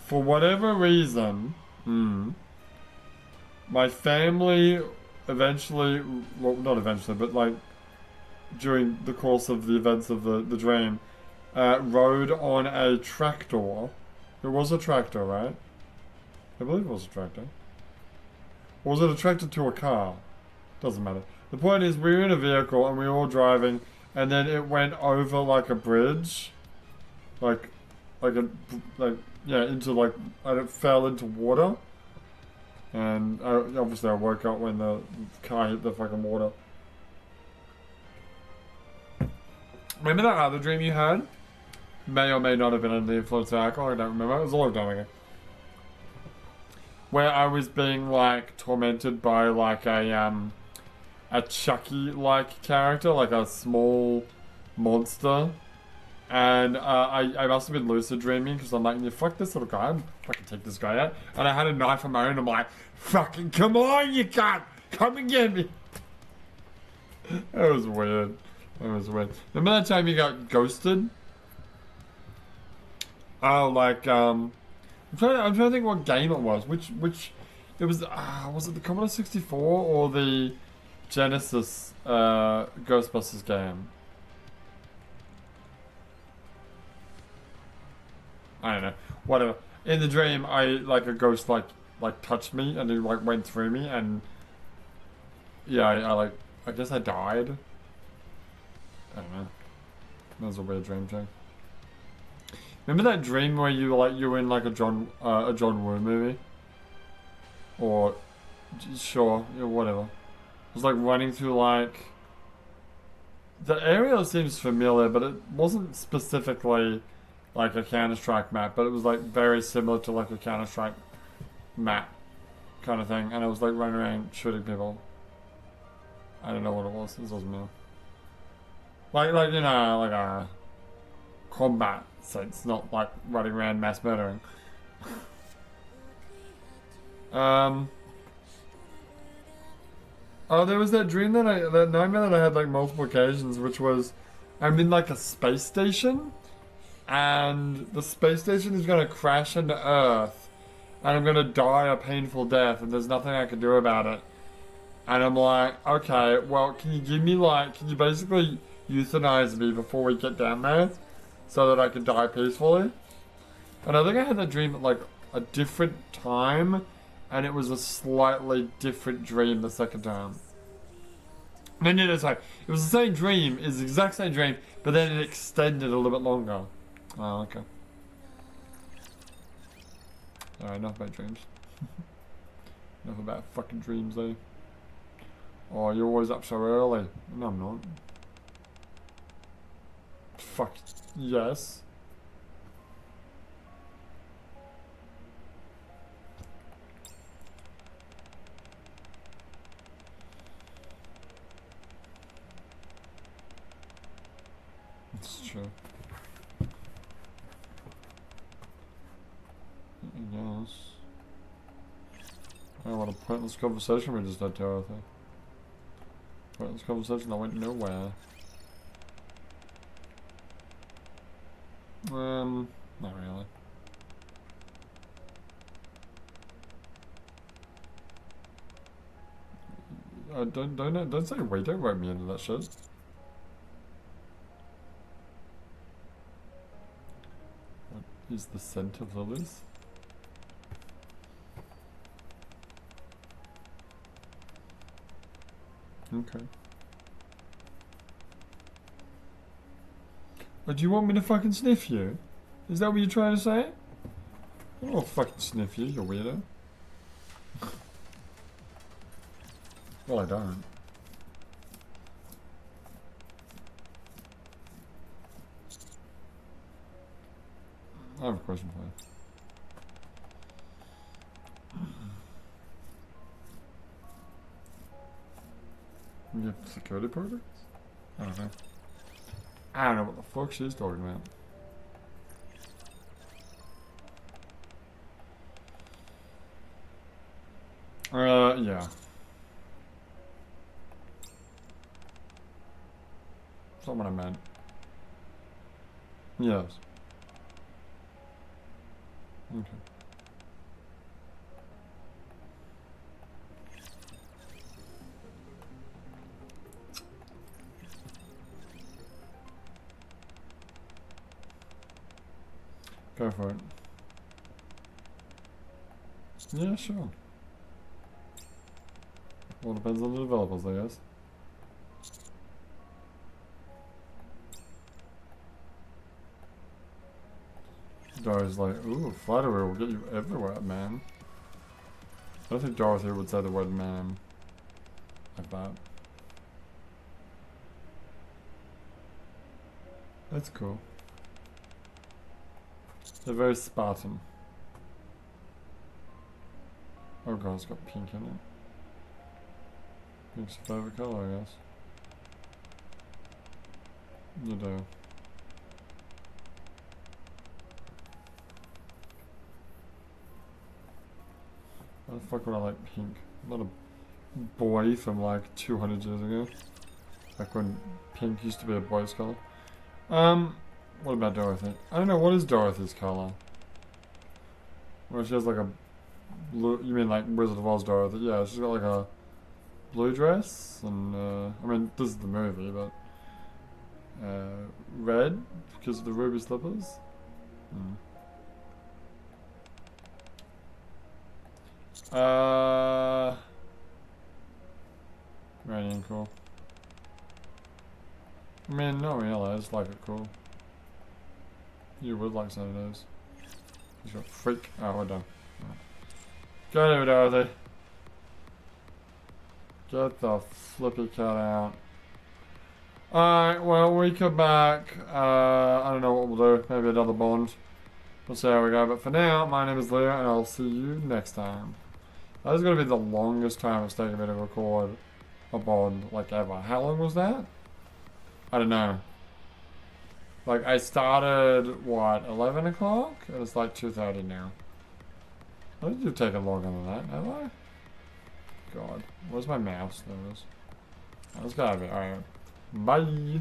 S1: for whatever reason, my family eventually, well, not eventually, but like during the course of the events of the dream, rode on a tractor. It was a tractor, right? I believe it was a tractor. Or was it a tractor to a car? Doesn't matter. The point is, we were in a vehicle and we were all driving, and then it went over like a bridge, into like, and it fell into water. And obviously I woke up when the car hit the fucking water. Remember that other dream you had? May or may not have been under the influence of alcohol, I don't remember. It was a long time ago. Where I was being, like, tormented by, like, a Chucky-like character, like a small monster. And I must have been lucid dreaming because I'm like, yeah, fuck this little guy, I'm fucking take this guy out. And I had a knife of my own, I'm like, fucking come on, you cunt! Come and get me! That was weird. That was weird. Remember that time you got ghosted? Oh, like, I'm trying to think what game it was. Which, it was it the Commodore 64 or the Genesis, Ghostbusters game? I don't know. Whatever. In the dream, like, a ghost, like, touched me and it, like, went through me and, yeah, I guess I died. I don't know. That was a weird dream too. Remember that dream where you were in like a John Woo movie? Or sure, yeah, whatever. It was like running through like the area seems familiar, but it wasn't specifically like a Counter-Strike map, but it was like very similar to like a Counter-Strike map kind of thing, and I was like running around shooting people. I don't know what it was. This wasn't me. Like you know, like a combat sense, not like running around mass murdering. Oh, there was that dream that nightmare that I had like multiple occasions, which was I'm in like a space station, and the space station is gonna crash into Earth, and I'm gonna die a painful death, and there's nothing I can do about it. And I'm like, okay, well, can you basically euthanize me before we get down there, so that I can die peacefully? And I think I had that dream at like a different time, and it was a slightly different dream the second time. No, sorry. It was the same dream, it's the exact same dream, but then it extended a little bit longer. Oh, okay. Alright, enough about dreams. Enough about fucking dreams, though. Oh, you're always up so early. No, I'm not. Fuck, yes. It's true. Yes. Oh, what a pointless conversation we just had, Dorothy. Pointless conversation that went nowhere. Not really. Don't say we, don't rope me into that shit. What is the scent of lilies? Okay. Oh, do you want me to fucking sniff you? Is that what you're trying to say? I won't fucking sniff you, you weirdo. Well, I don't. I have a question for you. You have security products? I don't know. I don't know what the fuck she's talking about. Yeah. That's not what I meant. Yes. Okay. Go for it. Yeah, sure. Well, depends on the developers, I guess. Dorothy's like, ooh, flattery will get you everywhere, man. I don't think Dorothy would say the word man like that. That's cool. They're very Spartan. Oh god, it's got pink in it. Pink's your favourite colour, I guess. You do. Why the fuck would I like pink? I'm not a boy from like 200 years ago. Like when pink used to be a boy's colour. What about Dorothy? I don't know, what is Dorothy's colour? Well, she has like a blue, you mean like Wizard of Oz Dorothy? Yeah, she's got like a blue dress, and I mean, this is the movie, but red, because of the ruby slippers. Really cool. I mean, not really, I just like it cool. You would like some of those. You're a freak. Oh, we're done. Go over, Dorothy. Get the flippy cut out. Alright, well, we come back. I don't know what we'll do. Maybe another Bond. We'll see how we go. But for now, my name is Leo, and I'll see you next time. That is going to be the longest time it's taken me to record a Bond, like, ever. How long was that? I don't know. Like, I started, what, 11 o'clock? And it's like 2:30 now. I think you've taken longer than that, have I? God. Where's my mouse? There it is. Let's go over. Alright. Bye!